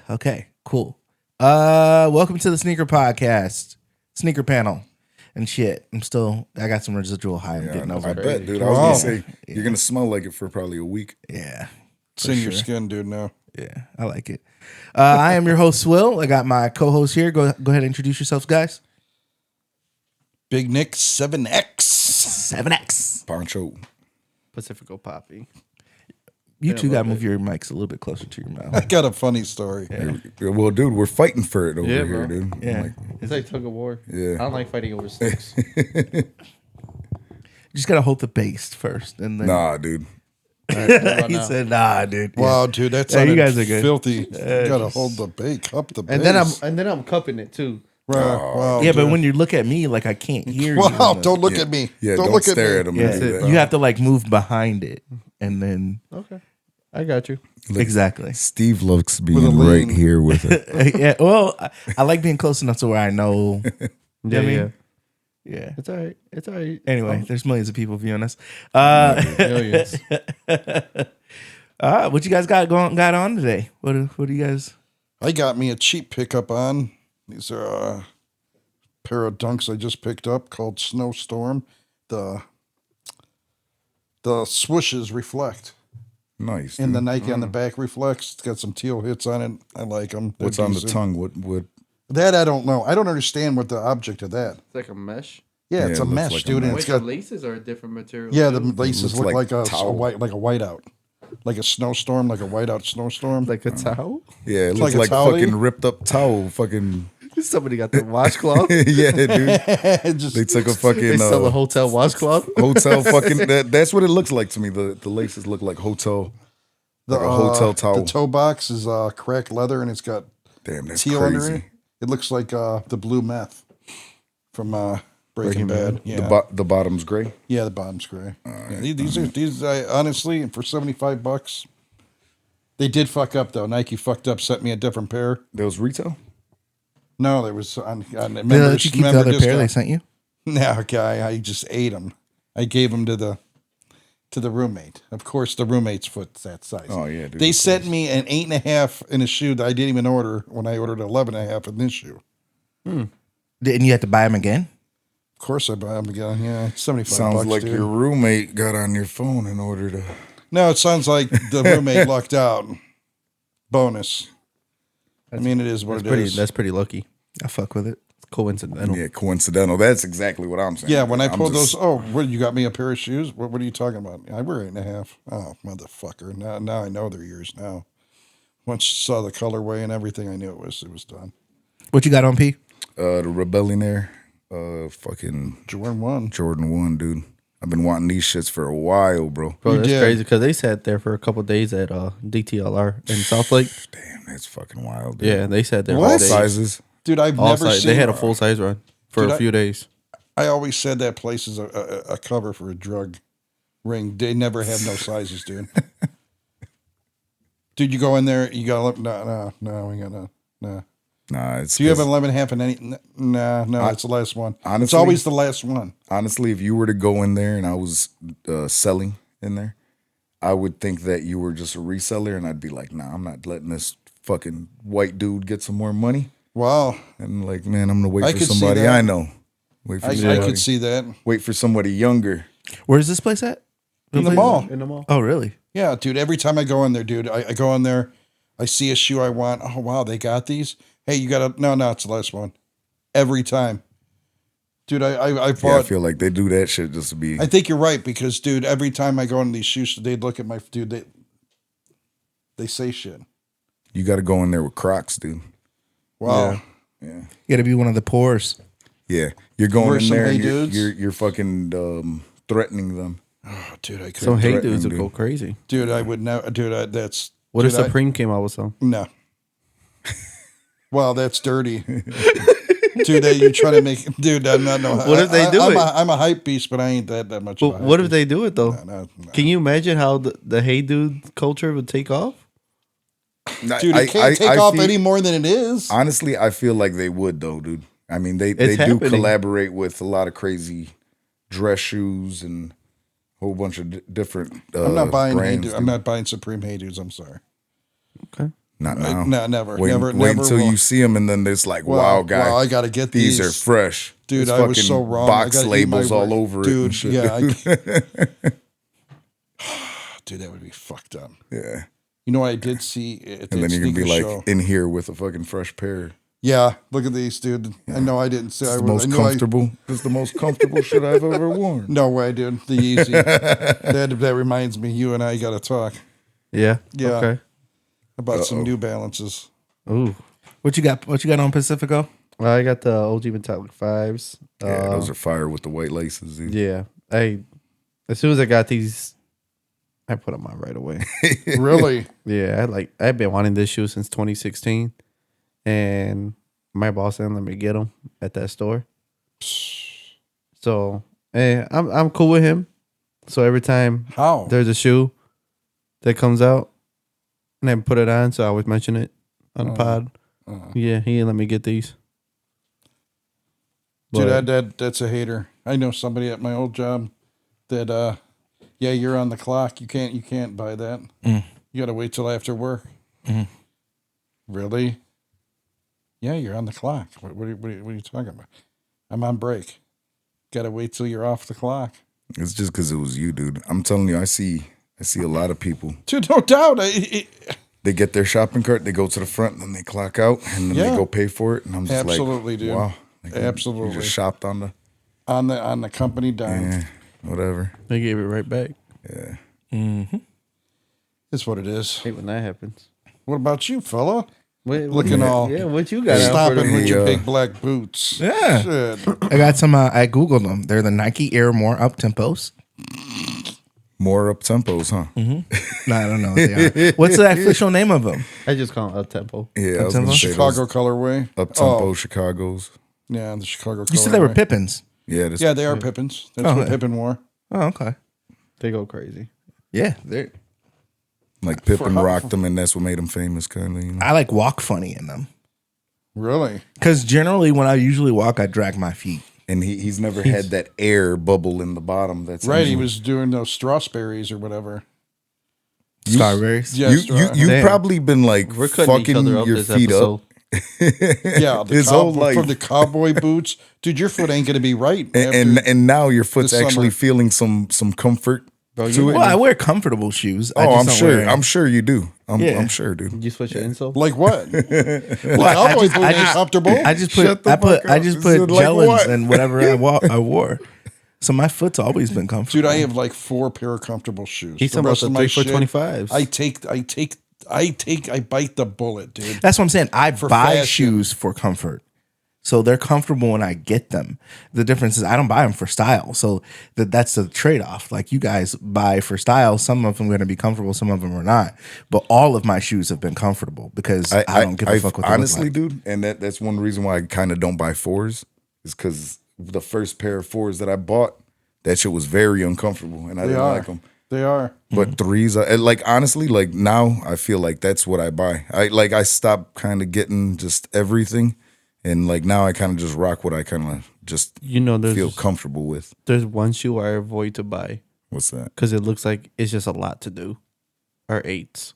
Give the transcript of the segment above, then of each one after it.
Okay, cool. Welcome to the Sneaker Podcast, Sneaker Panel, and shit. I got some residual high I'm getting over. I bet, dude. I was gonna say you're gonna smell like it for probably a week. Yeah, It's in your skin, dude. Now, yeah, I like it. I am your host, Swill. I got my co-host here. Go ahead and introduce yourselves, guys. Big Nick 7X. 7X. Poncho. Pacifico Poppy. You two got to move your mics a little bit closer to your mouth. I got a funny story. Yeah, well, dude, we're fighting for it over here, bro. dude. Yeah. It's like tug of war. Yeah. I don't like fighting over sticks. You just got to hold the base first. And then Nah, dude. he said, nah, dude. Wow, dude, that's you guys are good. filthy. You gotta hold the bait, cup the base. And then I'm cupping it too. Wow, Yeah, but dude. when you look at me, like I can't hear you. Wow, don't look at me. Yeah, don't don't look stare at at me. him. Yeah, and do that. you have to like move behind it, and then Okay. I got you. exactly. Steve looks a being lean. right here with it. Yeah. Well, I like being close enough to where I know. Yeah, I mean? yeah. Yeah. It's all right. It's all right. Anyway, there's millions of people viewing us. Millions. What you guys got on today? What do you guys? I got me a cheap pickup on. These are a pair of dunks I just picked up called Snowstorm. The swooshes reflect. Nice. And the dude. Nike on the back reflects. It's got some teal hits on it. I like them. What's on the tongue? What? That I don't know. I don't understand what the object of that. It's like a mesh. Yeah, Yeah, it's it a looks mesh, like a dude, and mesh. it's Wait, got the laces are a different material. yeah. The too. laces Looks look like like a towel. whiteout, like a snowstorm, like a whiteout snowstorm. like a towel. Yeah, it It's looks like like a towel. fucking ripped up towel. Fucking Somebody got the washcloth. yeah, dude. Just They took a fucking They sell a hotel washcloth. hotel fucking. That's what it looks like to me. The laces look like hotel. Like a hotel towel. The toe box is cracked leather, and it's got Damn, that's teal under crazy. it. It looks like the blue meth from Breaking Bad. Yeah, The bottom's gray. yeah, the bottom's gray. Yeah, these honestly for $75. They did fuck up though. Nike fucked up, sent me a different pair. Those retail. No, there was on Did they let you keep the other pair they sent you? No, guy, I just ate them. I gave them to the roommate. Of course, the roommate's foot's that size. Oh yeah, dude. They sent me an 8.5 in a shoe that I didn't even order when I ordered 11.5 in this shoe. And you had to buy them again? Of course, I buy them again. Yeah, $75. Sounds like dude. your roommate got on your phone in order to. No, it sounds like the roommate lucked out. Bonus. I mean, it is what it is. That's pretty lucky. I fuck with it. It's coincidental. Yeah, coincidental. That's exactly what I'm saying. Yeah, when I I'm pulled just- those, oh, what, you got me a pair of shoes? What are you talking about? I wear 8.5. Oh, motherfucker. Now I know they're yours now. Once you saw the colorway and everything, I knew it was done. What you got on, P? the Rebellionaire, fucking Jordan 1. Jordan 1, dude. I've been wanting these shits for a while, bro. Bro, You that's did. crazy because they sat there for a couple days at DTLR in South Lake. Damn, that's fucking wild, dude. Yeah, they sat there What? for All days. sizes. Dude, I've All never size. seen They had a full size run for Dude, a few days. I always said that place is a cover for a drug ring. They never have no sizes, dude. Dude, you go in there, you got to look. No, we got no. Nah, it's. Do you have an 11.5 in any? No, it's the last one. It's honestly- always the last one. Honestly, if you were to go in there and I was selling in there, I would think that you were just a reseller, and I'd be like, nah, I'm not letting this fucking white dude get some more money. Wow, And like, man, I'm gonna wait I for could see somebody that. I know. Wait for I somebody. could see that. Wait for somebody younger. Where's this place at? In the mall. In the mall. Oh, really? Yeah, dude. Every time I go in there, dude, I go in there, I see a shoe I want. Oh wow, they got these. Hey, you got a no, it's the last one. Every time, dude. I Yeah, I bought. feel like they do that shit just to be. I think you're right because, dude, every time I go in these shoes, they'd look at my dude. They say shit. You got to go in there with Crocs, dude. Wow. Yeah. You got to be one of the poorest. Yeah, you're going Wear in some there. Hey And Dudes? you're fucking threatening them. Oh, dude, I So couldn't. hey threatening, dudes would dude. go crazy. Dude, I would never. Dude, that's. What dude, if Supreme came out with some? No. Wow, that's dirty. Dude, you trying to make. Dude, I'm not no. What if they do I'm it? I'm a hype beast, but I ain't that much. But of a what hype if they do it though? beast. No. Can you imagine how the hey dude culture would take off? Dude, it can't take off feel- any more than it is. Honestly, I feel like they would though, dude. I mean, they do happening. collaborate with a lot of crazy dress shoes and a whole bunch of different. I'm not buying Hey brands, Dude. dude. I'm not buying Supreme Hey Dudes. I'm sorry. Okay. Not now. No, never. Wait never until will. you see them, and then there's like, wow, guy, I got to get these these. are fresh. Dude, There's I was fucking so wrong. box I gotta eat my labels all word. over Dude, it and shit. Yeah, dude, that would be fucked up. Yeah. You know what I did see at And that then you can be sneaker like show? in here with a fucking fresh pair. Yeah, look at these, dude. I know I didn't say It's I the was. most I knew comfortable. It's the most comfortable shit I've ever worn. No way, dude. The Easy. that reminds me. You and I got to talk Yeah. Yeah. Okay. about some New Balances. Ooh. What you got? What you got on Pacifico? Well, I got the OG Metallic 5s. Yeah, those are fire with the white laces, dude. Yeah. As soon as I got these, I put them on right away. Really? Yeah. I've been wanting this shoe since 2016. And my boss didn't let me get them at that store. So, I'm cool with him. So every time How? there's a shoe that comes out and I put it on, so I always mention it on the pod. Yeah, he didn't let me get these. Dude, that's a hater. I know somebody at my old job that yeah, you're on the clock. You can't buy that. You gotta wait till after work. Really? Yeah, you're on the clock. What are you talking about? I'm on break. Gotta wait till you're off the clock. It's just because it was you, dude. I'm telling you, I see a lot of people. Dude, no doubt. They get their shopping cart, they go to the front, and then they clock out, and then Yeah. they go pay for it. And I'm just Absolutely, like, dude. wow. Like, Absolutely. You just shopped on the, on the company dime. whatever. They gave it right back. Yeah. It's what it is. Hate when that happens. What about you, fella? What Looking all Yeah, what you got? out for stomping the- with your Yeah. big black boots. Yeah. Shit. I got some. I googled them. They're the Nike Air More Up Tempos. More up tempos, huh? No, I don't know what they are. What's the official name of them? I just call it up tempo. Yeah, I was gonna Up-tempo? say Chicago those colorway. up tempo Oh, Chicago's. yeah, the Chicago colorway. You said they were Pippins. Yeah, this, Yeah, they are Pippins. That's Oh, what yeah. Pippin wore. Oh, okay. They go crazy. Yeah, they're. like Pippen For- rocked them, and that's what made them famous, kind of. You know? I like walk funny in them Really? because generally when I usually walk, I drag my feet. And he's never had that air bubble in the bottom. That's Right, he usually- was doing those strawberries or whatever. Strawberries. Yeah, you've Damn. probably been like We're cutting each fucking other up your this feet episode. up. Yeah, the His whole life. from the cowboy boots. Dude, your foot ain't gonna be right. And now your foot's this actually summer. feeling some comfort Bro, to you, it. Well, I wear comfortable shoes. I Oh, just I'm don't sure. wear- I'm sure you do. Yeah. I'm sure, dude. you switch your insole? Like what? Well, Cowboy boots are comfortable. I just Shut put. the I put. fuck I up. just This put is like gel-ins what? and whatever I wore. So my foot's always been comfortable. Dude, I have like 4 pair of comfortable shoes. He's talking about rest the of my 3 for shit, 25s. I bite the bullet, dude. That's what I'm saying. I buy fashion. shoes for comfort. So they're comfortable when I get them. The difference is I don't buy them for style. So that's the trade-off. Like you guys buy for style. Some of them are going to be comfortable. Some of them are not. But all of my shoes have been comfortable because I don't give a fuck what they honestly, look like. dude, and that's one reason why I kind of don't buy 4s is because the first pair of 4s that I bought, that shit was very uncomfortable, and I They didn't are. like them. They are. But 3s, like honestly, like now I feel like that's what I buy. I stopped kind of getting just everything, and like now I kind of just rock what I kind of just You know, feel comfortable with. there's one shoe I avoid to buy What's that? because it looks like it's just a lot to do. Or 8s.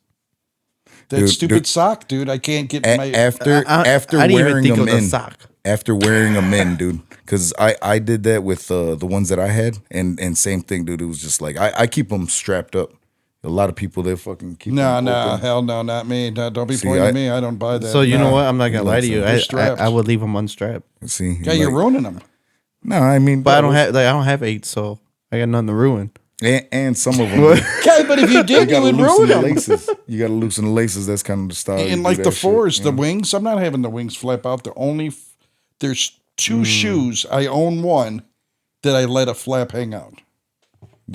That Dude, stupid dude. sock, dude. I can't get my. After I didn't even wearing think them of the in, sock. after wearing them in, dude, because I did that with the ones that I had, and same thing, dude. It was just like I keep them strapped up. A lot of people they fucking keep No, them open. hell no, not me. No, don't be See, pointing I- at me. I don't buy that. So you No. know what? I'm not gonna lie to you. They're strapped. I would leave them unstrapped, See, Yeah, you're ruining them. No, I mean, but I don't have 8, so I got nothing to ruin. and some of them. Okay, but if you did, you would ruin loosen the them. laces. You got to loosen the laces. That's kind of the style. you And do like the that shit, 4s, you the know? wings. I'm not having the wings flap out. There's 2 shoes. I own one that I let a flap hang out.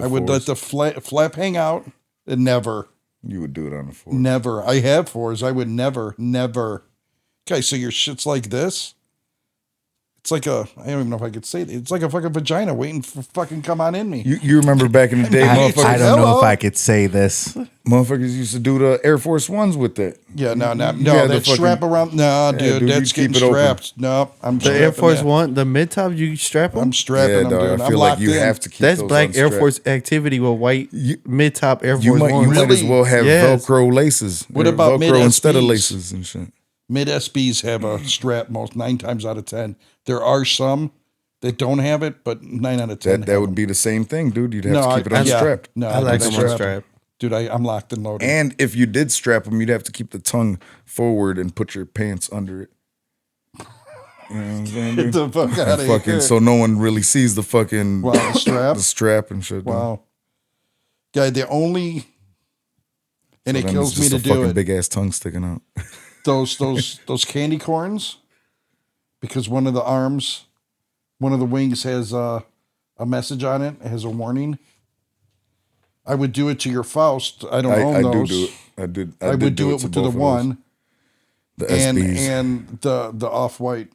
I would let the flap hang out and never. You would do it on the floor. Never. I have 4s. I would never. Okay, so your shit's like this. It's like I don't even know if I could say it. It's like a fucking vagina waiting for fucking come on in me. You remember back in the day, I motherfuckers, don't know Hello? if I could say this. motherfuckers used to do the Air Force Ones with that. Yeah, no, had that the strap fucking- around. No, dude, dude, that's you keep getting it open. strapped. No, I'm The Air strapping Force that. One, the mid top, you strap them. I'm strapping Yeah, them, dog. dude. I I'm feel like locked you in. have to keep That's those black Air unstrapped. Force activity with white mid top Air Force You might Ones. as well have Yes. Velcro laces. What or about Velcro instead of mid-SBs? laces and shit? Mid SBs have a strap most 9 times out of 10. There are some that don't have it, but 9 out of 10. That would be the same thing, dude. You'd have to keep it yeah. unstrapped. No, I like dude, them unstrapped. Dude, I'm locked and loaded. And if you did strap them, you'd have to keep the tongue forward and put your pants under it. You know what I'm saying, Get dude? the fuck out of Fucking, here. so no one really sees the fucking Wow, the strap? the strap and shit. dude. Wow. Guy, the only, and So it then kills it's me just to a do fucking it, big ass tongue sticking out. those candy corns, because one of the arms, one of the wings has a message on it. It has a warning. I would do it to your Faust. I don't own I those. do it. I I did would do it to both the of those. one The and SBs. the off-white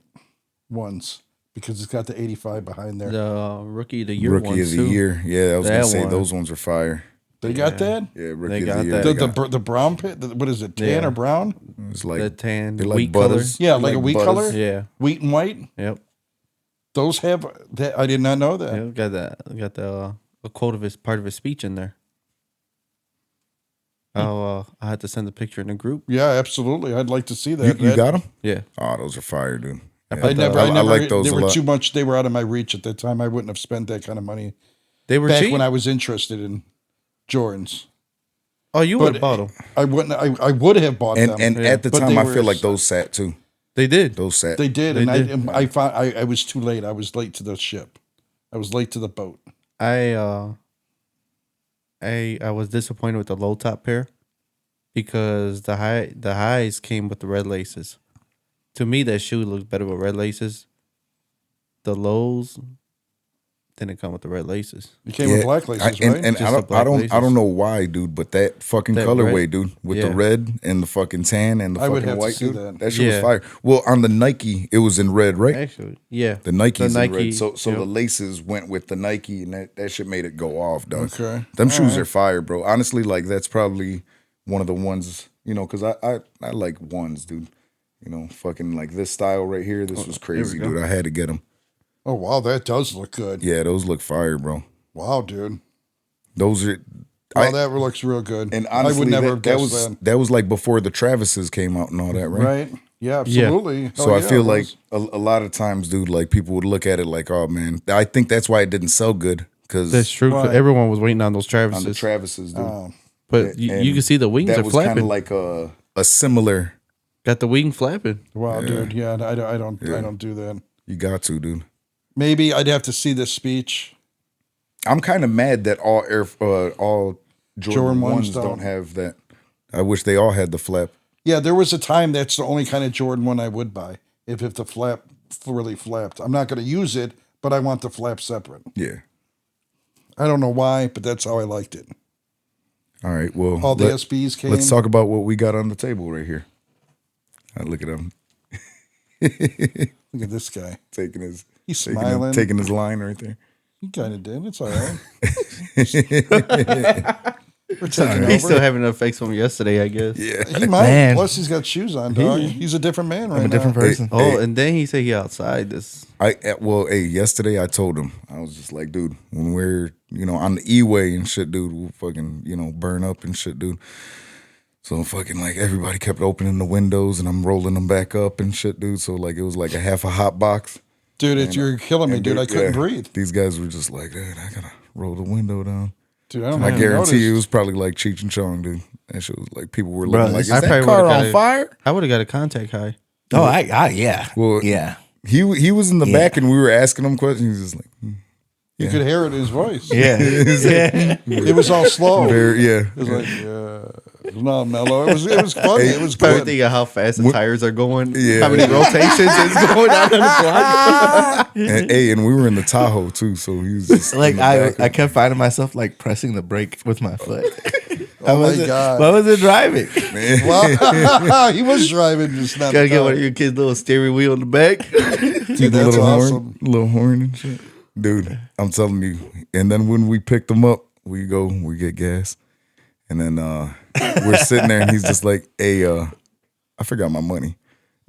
ones because it's got the 85 behind there. The rookie of the year Rookie ones of the too. year. Yeah, I was gonna That say one. those ones are fire. They got that? Yeah, rookie They of got the year. that. they The got- the brown pit, what is it, tan Yeah. or brown? it's like The tan, they like wheat butters. Yeah, They like a wheat butters. color? Yeah. Wheat and white? Yep. Those have that. I did not know that. Yep. Got that. Got the a quote of his part of his speech in there. Oh, I had to send a picture in the group. Yeah, absolutely. I'd like to see that. You got them? Yeah. Oh, those are fire, dude. Yeah. I never. I like those They a were lot. too much. They were out of my reach at that time. I wouldn't have spent that kind of money They were back cheap. when I was interested in Jordans. Oh, you But would have bought them. I wouldn't. I would have bought them. And Yeah. at the But time, they I were- feel like those sat too. They did. Those sat. they did, They and did. I found I was too late. I was late to the ship. I was late to the boat. I was disappointed with the low top pair because the highs came with the red laces. To me, that shoe looked better with red laces. The lows didn't come with the red laces. You came with black laces, and, right? And Just the I black don't laces. know why, dude, but that fucking That colorway, red? dude, with Yeah. the red and the fucking tan and the I would fucking have to white, see dude. that. That shit was Yeah. fire. Well, on the Nike, it was in red, right? Actually, yeah. The Nike's in Nike, red. So yep. the laces went with the Nike, and that shit made it go off, dog. Okay. Them All shoes right. are fire, bro. Honestly, like that's probably one of the ones, you know, because I like ones, dude. You know, fucking like this style right here. This was crazy, go. dude. I had to get them. Oh wow, that does look good. Yeah, those look fire, bro. Wow, dude. Those are. Wow, that looks real good. And honestly, I would never have that guessed was that. that was like before the Travises came out and all that, right? Right? Yeah, absolutely. So Oh, I yeah, feel it like was. a lot of times, dude, like people would look at it like, oh man, I think that's why it didn't sell good because That's true. 'Cause Right. everyone was waiting on those on the Travises. Travises, dude. Oh, But you And can see the wings that are was kind flapping. of like a similar. Got the wing flapping. wow, dude. Yeah, I don't do that. You got to, dude. Maybe I'd have to see this speech. I'm kind of mad that all Jordan ones ones don't have that. I wish they all had the flap. Yeah, there was a time that's the only kind of Jordan one I would buy if the flap really flapped. I'm not going to use it, but I want the flap separate. Yeah. I don't know why, but that's how I liked it. All right. Well, All the SBs came. let's talk about what we got on the table right here. Look at him Look at this guy. taking his He's smiling. taking his line right there. He kind of did. It's all right. We're taking He's still over. having the effects from yesterday, I guess. Yeah. He might. Man. Plus, he's got shoes on, dog. He's a different man right I'm a different now. person. Oh, and then he said he outside this. Yesterday I told him, I was just like, dude, when we're, on the E-way and shit, dude, we'll fucking, burn up and shit, dude. So fucking like everybody kept opening the windows and I'm rolling them back up and shit, dude. So like it was like a half a hot box. Dude, you're killing me, And dude. I couldn't yeah, breathe. These guys were just like, dude, I gotta roll the window down. Dude, I don't I know. guarantee you it was probably like Cheech and Chong, dude. That shit was like people were Bro, looking like, is I that probably car would've got on it. fire? I would have got a contact high. Oh, yeah. Well, Yeah. He was in the Yeah. back and we were asking him questions. He was just like, You could hear it in his voice. Yeah. Yeah. It was all slow. yeah. It was like, it was not mellow. It was funny. It was Probably good. think of how fast the tires are going. Yeah. How many rotations is going on the block. And we were in the Tahoe too, so he was just Like in the back I kept finding myself like pressing the brake with my foot. Oh my God. What was it driving? Wow. He was driving, just not. Gotta get one of your kids' little steering wheel in the back. Dude, that's awesome. Little horn and shit. Dude, I'm telling you. And then when we picked them up, we get gas. And then we're sitting there and he's just like, hey, I forgot my money.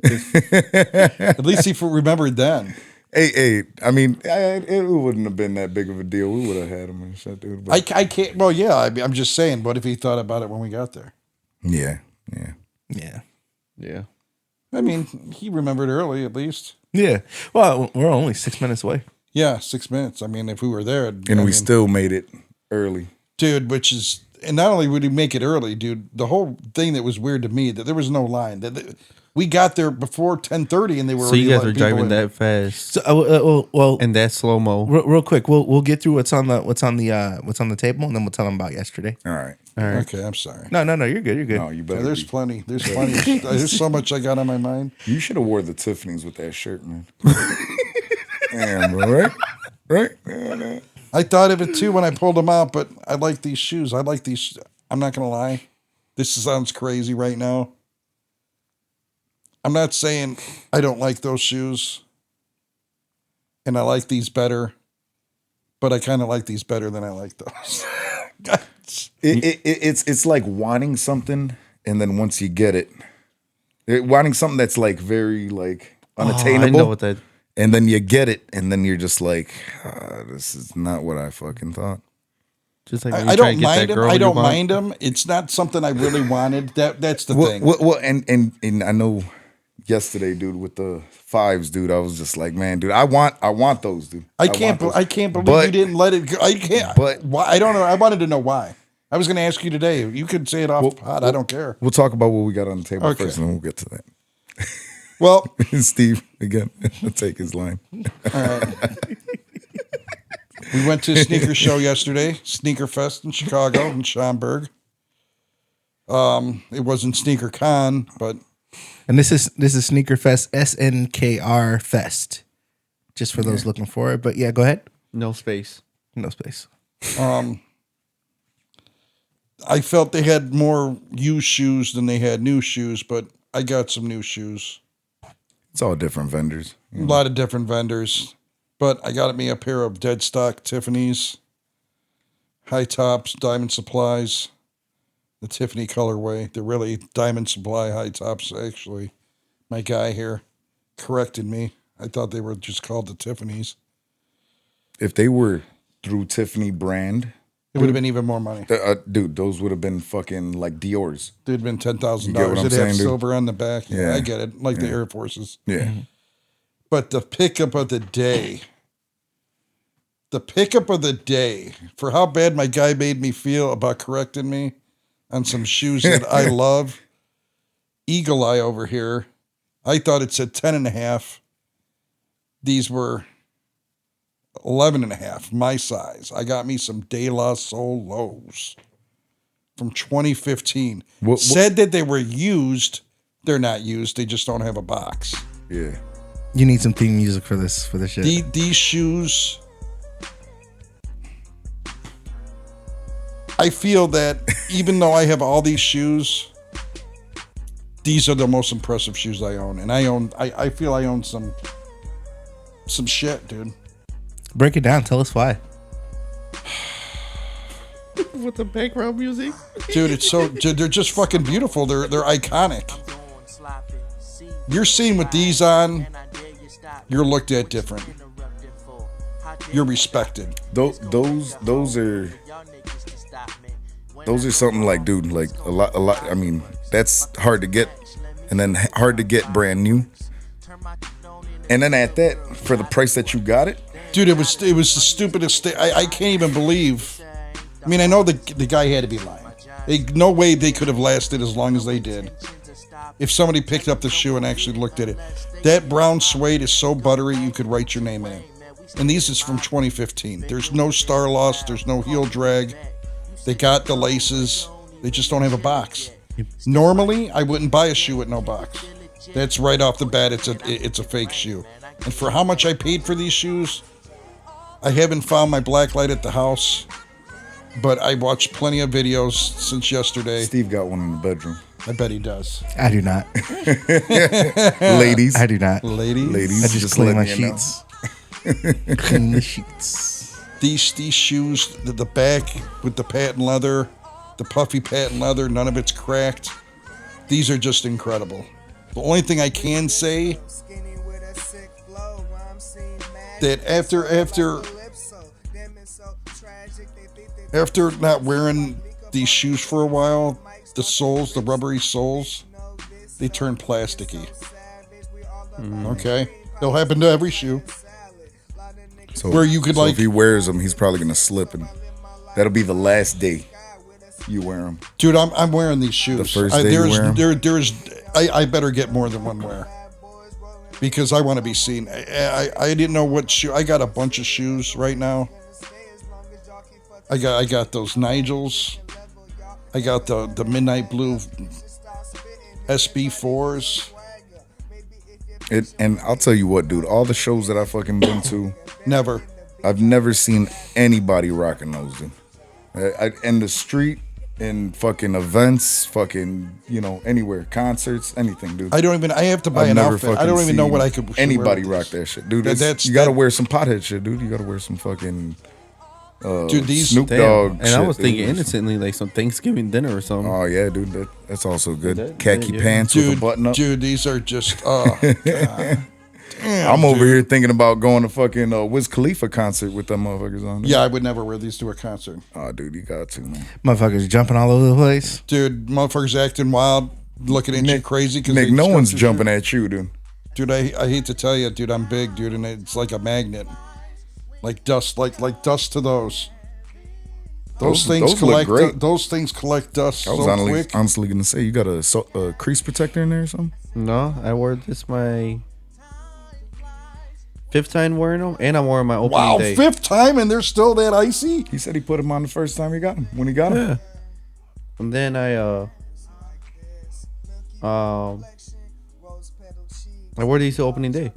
At least he remembered then. Hey, I mean, it wouldn't have been that big of a deal. We would have had him and shit, dude. But I can't. Well, yeah. I'm just saying. What if he thought about it when we got there? yeah. Yeah. I mean, he remembered early, at least. Yeah. Well, we're only 6 minutes away. Yeah, 6 minutes. I mean, if we were there, And we still made it early. dude. And not only would he make it early, dude. The whole thing that was weird to me that there was no line. We got there before 10:30, and they were. So you guys letting were people driving in. that fast Well, and that slow mo. real quick, we'll get through what's on the table, and then we'll tell them about yesterday. All right. Okay, I'm sorry. No, you're good. You're good. No, you Yeah, better. there's be. plenty. There's plenty. There's so much I got on my mind. You should have wore the Tiffany's with that shirt, man. Damn, bro, right? Yeah. I thought of it too when I pulled them out, but I like these shoes. I'm not gonna lie. This sounds crazy right now. I'm not saying I don't like those shoes, and I like these better, but I kind of like these better than I like those. It's like wanting something, and then once you get it, wanting something that's like very like unattainable. I know what that. And then you get it, and then you're just like, this is not what I fucking thought. Just like I don't mind them. I don't mind them. It's not something I really wanted. That's the thing. Well, and I know yesterday, dude, with the 5s, dude, I was just like, man, dude, I want those, dude. I can't believe But- you didn't let it go. I can't. but- why? I don't know. I wanted to know why. I was going to ask you today. You could say it off the pot. I don't care. We'll talk about what we got on the table Okay. first, and then we'll get to that. Well, Steve, again, take his line. we went to a sneaker show yesterday, Sneakerfest in Chicago, in Schaumburg. It wasn't Sneaker Con, but And this is Sneakerfest, SNKRfest, just for those looking for it. But yeah, go ahead. No space. No space. I felt they had more used shoes than they had new shoes, but I got some new shoes. It's all different vendors. A lot of different vendors, but I got me a pair of dead stock Tiffany's, high tops, Diamond Supplies, the Tiffany colorway. They're really Diamond Supply high tops, actually. My guy here corrected me. I thought they were just called the Tiffany's. If they were through Tiffany brand, It would have been even more money. dude, those would have been fucking like Dior's. It would have been $10,000. You get what I'm It'd have saying, dude? silver on the back. Yeah, Yeah. I get it. Like the Air Forces. Yeah. But the pickup of the day, for how bad my guy made me feel about correcting me on some shoes that I love, Eagle Eye over here, I thought it said 10.5. These were 11.5, my size. I got me some De La Soul lows from 2015. Said that they were used. They're not used. They just don't have a box. Yeah. You need some theme music for this shit. These shoes, I feel that even though I have all these shoes, these are the most impressive shoes I own. And I feel I own some shit, dude. Break it down. Tell us why. With the background music. Dude, they're just fucking beautiful. They're iconic. You're seen with these on, you're looked at different. You're respected. Those are something like, dude, like a lot. I mean, that's hard to get, and then hard to get brand new, and then at that, for the price that you got it, Dude, it was the stupidest thing. I can't even believe. I mean, I know the guy had to be lying. No way they could have lasted as long as they did if somebody picked up the shoe and actually looked at it. That brown suede is so buttery you could write your name in it. And these is from 2015. There's no star loss. There's no heel drag. They got the laces. They just don't have a box. Normally, I wouldn't buy a shoe with no box. That's right off the bat. It's a fake shoe. And for how much I paid for these shoes, I haven't found my black light at the house. but I watched plenty of videos since yesterday. Steve got one in the bedroom. I bet he does. I do not. Ladies. I do not. Ladies, I just clean my letting you know. sheets. Clean the sheets. these shoes, the back with the patent leather, the puffy patent leather, none of it's cracked. These are just incredible. The only thing I can say that after not wearing these shoes for a while, the soles, the rubbery soles, they turn plasticky. Okay, it'll happen to every shoe. So, Where you could, so like- if he wears them, he's probably gonna slip, and that'll be the last day you wear them. Dude, I'm wearing these shoes. The first day you wear 'em? I better get more than one wear because I want to be seen. I didn't know what shoe. I got a bunch of shoes right now. I got those Nigels. I got the midnight blue SB4s. And I'll tell you what, dude. All the shows that I fucking been to, Never. I've never seen anybody rocking those, dude. In the street, in fucking events, fucking, anywhere, concerts, anything, dude. I have to buy I've an never outfit. I fucking don't even know seen what I could. anybody wear with rock these. that shit, dude. That's- You got to that- wear some pothead shit, dude. You got to wear some fucking Dude, these Snoop Damn. Dogg. And shit, I was thinking dude. innocently like some Thanksgiving dinner or something. Oh yeah, dude. That's also good. That- Khaki yeah. pants with a dude, button up. dude, these are just. Oh, God. Damn, I'm over dude. here thinking about going to fucking Wiz Khalifa concert with them motherfuckers on. Yeah, I would never wear these to a concert. Oh, dude, you got to, man. Motherfuckers jumping all over the place. Dude, motherfuckers acting wild, looking at you crazy. Nick, no one's jumping at you, dude. Dude, I hate to tell you, dude, I'm big, dude, and it's like a magnet, like dust, like dust to those. Those things those look collect. great. Those things collect dust I was so quick. honestly gonna say, you got a crease protector in there or something? No, I wore this my 5th time wearing them, and I'm wearing my opening Wow, day. 5th time and they're still that icy. He said he put him on the first time he got him. When he got him, Yeah. And then I wore these to opening day.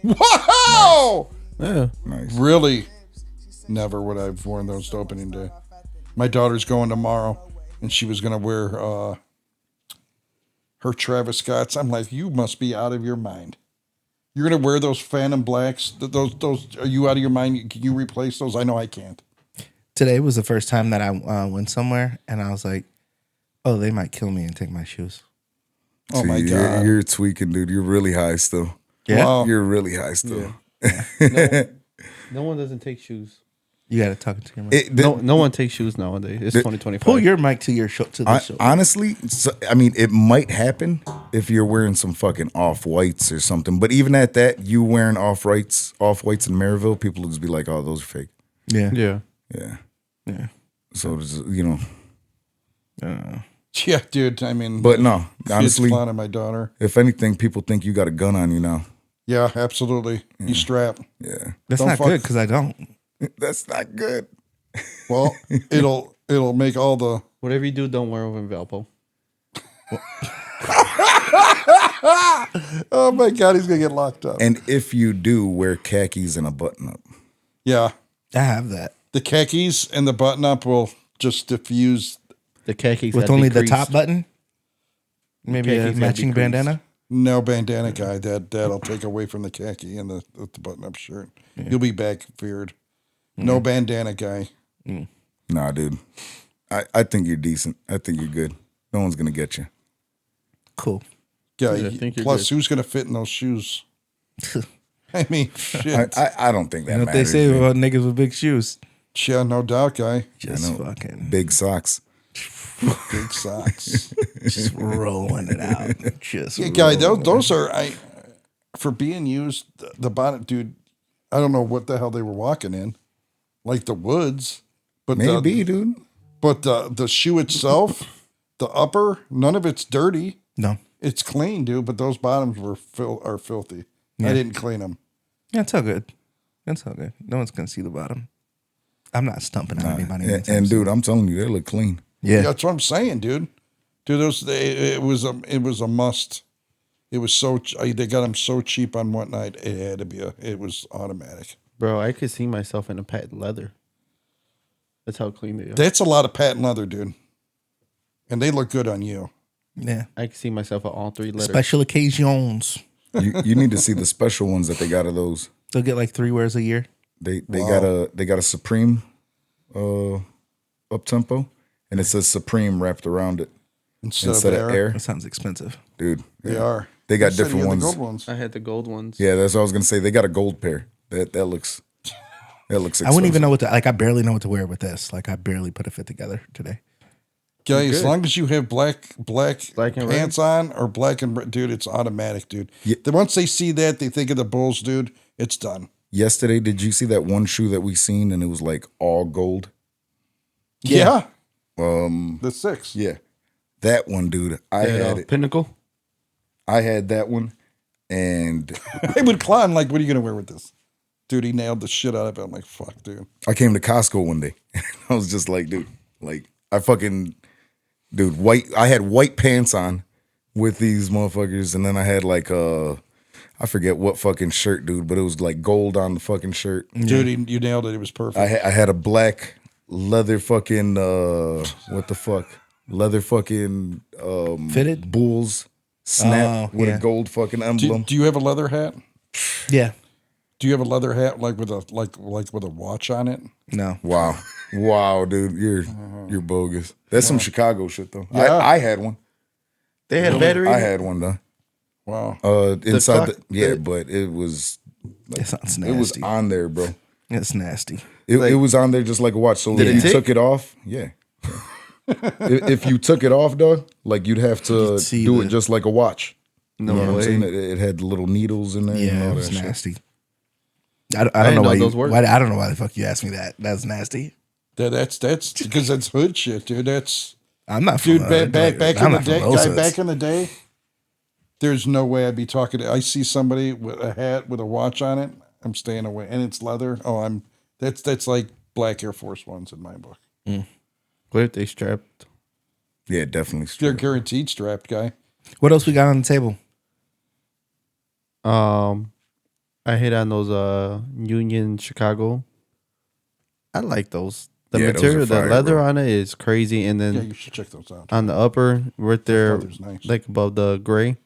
Wow! Yeah. nice. Really? Never would I have worn those to opening day. My daughter's going tomorrow, and she was gonna wear her Travis Scotts. I'm like, you must be out of your mind. You're gonna wear those Phantom Blacks? Those? Are you out of your mind? Can you replace those? I know I can't. Today was the first time that I went somewhere, and I was like, "Oh, they might kill me and take my shoes." Oh See, my God! you're tweaking, dude. You're really high still. Yeah, Wow. You're really high still. No one doesn't take shoes. you got to talk to your mic. No one takes shoes nowadays. It's 2025. Pull your mic to your show to the show. Honestly, I mean, it might happen if you're wearing some fucking off whites or something. But even at that, you wearing off whites in Maryville, people will just be like, "Oh, those are fake." Yeah, Yeah. Yeah. yeah. So Yeah, dude. I mean, but no, it's honestly, fun on my daughter. if anything, people think you got a gun on you now. Yeah, absolutely. You strap. Yeah, That's Don't not fuck- good because I don't. that's not good. Well, it'll make all the. Whatever you do, don't wear them in Valpo. Oh my God, he's gonna get locked up. And if you do, wear khakis and a button up. Yeah, I have that the khakis and the button up will just diffuse. The khakis with gotta be only the creased. top button. Maybe a Khakis gotta be matching creased. bandana. No bandana guy. That'll take away from the khaki and the button up shirt. You'll be back feared. No bandana guy. Nah, dude. I think you're decent. I think you're good. No one's gonna get you. Cool. Yeah. I think you're Plus, good. who's gonna fit in those shoes? I mean, shit. I don't think that You know what they matters. say dude. about niggas with big shoes? Yeah, no doubt, guy. Just know. fucking, Big socks. Big socks. just rolling it out. Just Yeah, guy. rolling. Those are for being used. The bonnet, dude. I don't know what the hell they were walking in, like the woods. But Maybe, dude. But the shoe itself, the upper, none of it's dirty. No. It's clean, dude. But those bottoms are filthy. I didn't clean them. Yeah, it's all good. It's all good. No one's gonna see the bottom. I'm not stumping on anybody. And, anytime soon. dude, I'm telling you, they look clean. yeah, That's what I'm saying, dude. Dude, it was a must. It was they got them so cheap on one night. It had to be it was automatic. Bro, I could see myself in a patent leather. That's how clean they are. That's a lot of patent leather, dude. And they look good on you. Yeah. I can see myself at all 3 letters. Special occasions. You need to see the special ones that they got of those. They'll get like 3 wears a year. They got a Supreme up tempo, and it says Supreme wrapped around it Instead of air. That sounds expensive. Dude. They yeah. are. They got You said different you had the ones. gold ones. I had the gold ones. Yeah, that's what I was gonna say. They got a gold pair. That looks expensive. I wouldn't even know what to like. I barely know what to wear with this. Like I barely put a fit together today. Guy, as long as you have black and pants on or black and red, dude, it's automatic, dude. Yeah. Once they see that, they think of the Bulls, dude. It's done. Yesterday, did you see that one shoe that we seen and it was like all gold? Yeah. The 6. Yeah. That one, dude. I had it. Pinnacle. I had that one, and I would clown like, what are you gonna wear with this? Dude, he nailed the shit out of it. I'm like, fuck, dude. I came to Costco one day. I was just like, dude, like I fucking, dude, I had white pants on with these motherfuckers, and then I had like I forget what fucking shirt, dude, but it was like gold on the fucking shirt. Dude, you nailed it. It was perfect. I had a black leather fucking what the fuck? Leather fucking Fitted? Bulls snap with yeah. a gold fucking emblem. do you have a leather hat? Yeah. Do you have a leather hat like with a like with a watch on it? No. Wow, dude, you're bogus. That's some Chicago shit though. Yeah. I had one. They had battery. I had one though. Wow. Inside clock- but it was It sounds it was nasty. on there, bro. It's nasty. It was on there just like a watch. So Did if it you tick? took it off, yeah. if you took it off, dog, like you'd have to You'd see do the- it just like a watch. No You know what I'm way. saying? It had the little needles in there. and Yeah, all it was that shit. nasty. I don't didn't know know why those worked. I don't know why the fuck you asked me that. That's nasty. That's because that's hood shit, dude. That's I'm not dude. from, Back I'm in the not day, from those guy. hoods. Back in the day, there's no way I'd be talking to. I see somebody with a hat with a watch on it. I'm staying away, and it's leather. Oh, that's like black Air Force Ones in my book. What if they strapped? Yeah, definitely. They're straight. guaranteed strapped, guy. What else we got on the table? I hit on those Union Chicago. I like those. The Yeah, those are material, the fire, leather bro. on it is crazy, and Yeah, then you should check those out. on the upper, right there, leather's nice. like above the gray,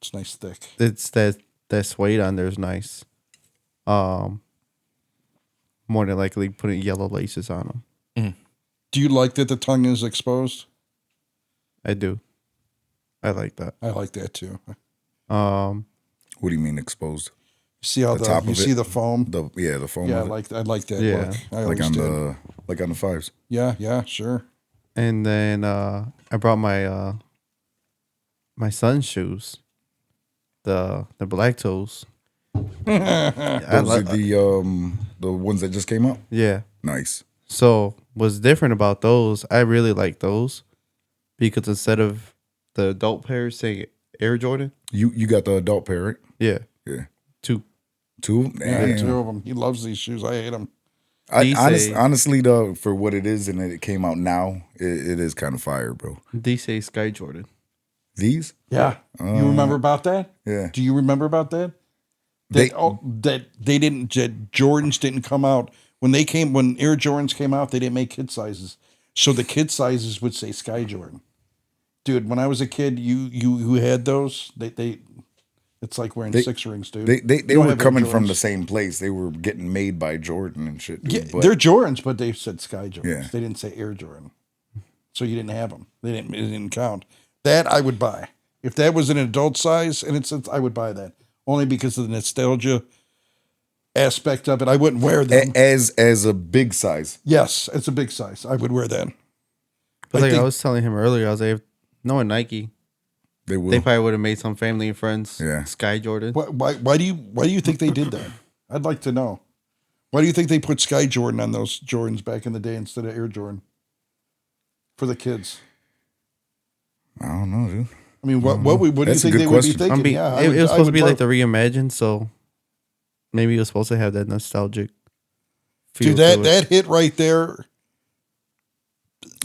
It's nice, thick. it's that suede on there is nice. More than likely putting yellow laces on them. Do you like that the tongue is exposed? I do. I like that. I like that too. What do you mean exposed? See how The top you of see it? the foam? The foam. Yeah, I of it. like that Yeah. look. I like always on did. the fives. Yeah, sure. And then I brought my my son's shoes, the black toes. I Those like, are the ones that just came out. yeah. Nice. So what's different about those? I really like those because instead of the adult pairs saying Air Jordan, You got the adult pair, right? yeah, Yeah. two. Two. Yeah, Damn. two of them. He loves these shoes. I hate them. Honestly, though, for what it is and it came out now, it is kind of fire, bro. They say Sky Jordan. These? Yeah. You remember about that? Yeah. Do you remember about that? They- That Jordans didn't come out when Air Jordans came out. They didn't make kid sizes, so the kid sizes would say Sky Jordan. Dude, when I was a kid, you had those. They it's like wearing 6 rings, dude. They You don't were have Air coming from Jordans. the same place. They were getting made by Jordan and shit. Dude, Yeah, but they're Jordans, but they said Sky Jordans. Yeah. They didn't say Air Jordan, so you didn't have them. It didn't count. That I would buy if that was an adult size, and I would buy that only because of the nostalgia aspect of it. I wouldn't wear them. as a big size. Yes, it's a big size. I would wear that. But like I think- was telling him earlier, I was like, knowing Nike, They will. they probably would have made some family and friends. Yeah. Sky Jordan. Why do you think they did that? I'd like to know. Why do you think they put Sky Jordan on those Jordans back in the day instead of Air Jordan for the kids? I don't know, dude. I mean, what do you That's a think good they would be question. thinking? Yeah, it was supposed to be like the the reimagined, so maybe it was supposed to have that nostalgic feel. dude to it. that hit right there.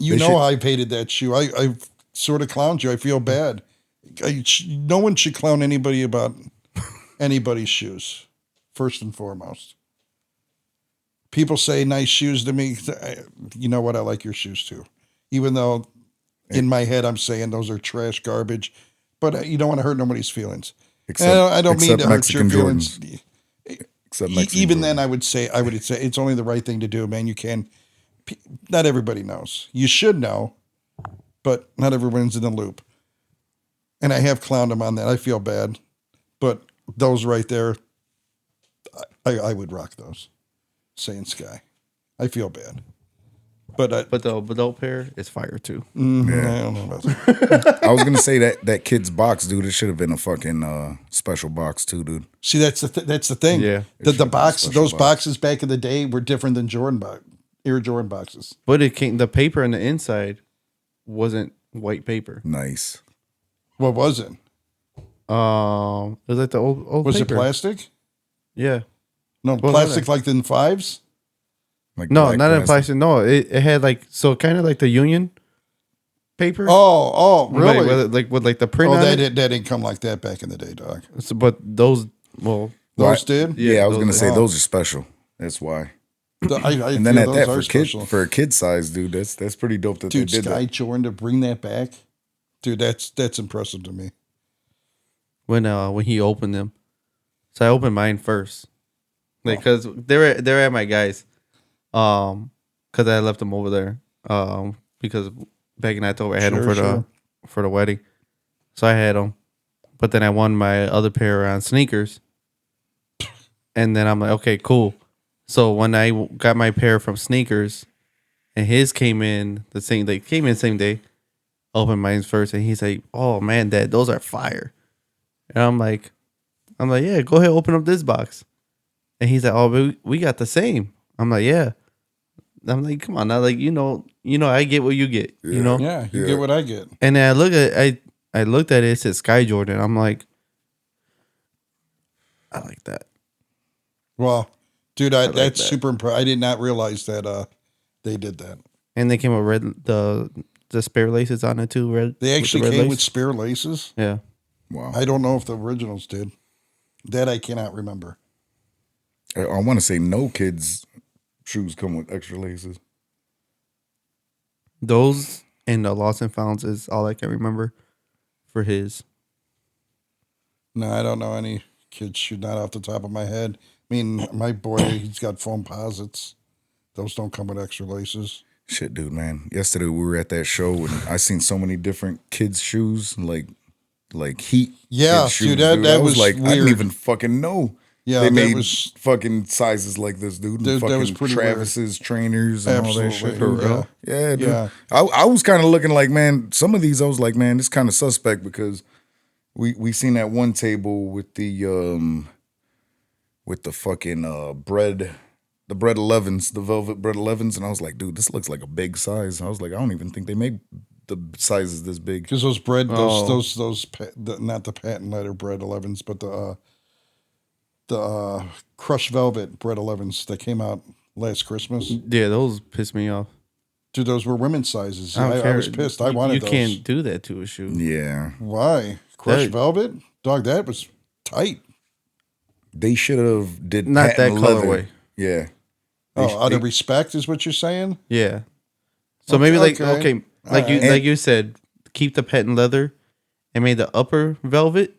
You They know should- I've hated that shoe. I sort of clowned you. I feel bad. No one should clown anybody about anybody's shoes. First and foremost. people say nice shoes to me. You know what? I like your shoes too. Even though in my head I'm saying those are trash garbage, but you don't want to hurt nobody's feelings. I don't mean except to hurt your Mexican feelings. Jordans. Except Mexican Even Jordans. then, I would say it's only the right thing to do, man. You can. Not everybody knows. You should know, but not everyone's in the loop. And I have clowned them on that. I feel bad, but those right there, I would rock those. Saying Sky, I feel bad, but the adult pair is fire too. I don't know about that. I was gonna say that kid's box, dude. It should have been a fucking special box too, dude. See, that's the thing. Yeah. the box, special those box. boxes back in the day were different than Air Jordan boxes. But the paper on the inside wasn't white paper. Nice. What was it? It was like the old Was paper. it plastic? Yeah. No, was plastic it? like in fives. Like No, black not in plastic. No, it had like kind of like the Union paper. Oh, But really? with the print Oh, on that it. didn't come like that back in the day, dog. So, but those, well, Those did. Yeah, I was those gonna are- say those are special. That's why. I And then feel at those that are for for a kid size, dude, that's pretty dope that dude, they did Sky that. Jordan to bring that back, dude. That's impressive to me. when he opened them. So I opened mine first, like because they're at my guys, because I left them over there, because back in October I had them for the wedding, so I had them, but then I won my other pair on sneakers, and then I'm like, okay, cool. So when I got my pair from sneakers, and his came in the same day, opened mine first, and he's like, oh man, Dad, those are fire. And I'm like, yeah, go ahead, open up this box. And he's like, oh, we got the same. I'm like, yeah. I'm like, come on now, like you know, I get what you get, you know. Yeah, you get what I get. And then I looked at it, it said Sky Jordan. I'm like, I like that. Well, dude, that's that. super impressive. I did not realize that they did that. And they came with the spare laces on it too. Red. They with the actually red came lace. with spare laces. Yeah. Wow. I don't know if the originals did. That I cannot remember. I want to say no kids' shoes come with extra laces. Those and the Lost and Founds is all I can remember for his. No, I don't know any kids shoot not off the top of my head. I mean, my boy, he's got foam posits. Those don't come with extra laces. Shit, dude, man. Yesterday we were at that show and I seen so many different kids' shoes, like Heat. Yeah, kids' shoes, dude, that I was like, I weird. didn't even fucking know. Yeah, they that made was- fucking sizes like this, dude. That And fucking was pretty Travis's trainers and all that Absolutely. shit. For real? Yeah, dude. Yeah. I was kind of looking like, man, some of these I was like, man, it's kind of suspect because we seen that one table with the fucking bread, the bread 11s, the velvet bread 11s, and I was like, dude, this looks like a big size. I was like, I don't even think they make the sizes this big. Because those bread, Oh. not the patent leather bread 11s, but the crushed velvet bread 11s that came out last Christmas. Yeah, those piss me off. Dude, those were women's sizes. I don't I care. was pissed. I wanted You those. can't do that to a shoe. Yeah, Why? Crushed That- velvet? Dog, that was tight. they should have did Not patent that leather. colorway. Yeah, Oh, out of respect is what you're saying? Yeah. So maybe like okay. like you said, keep the patent leather and made the upper velvet.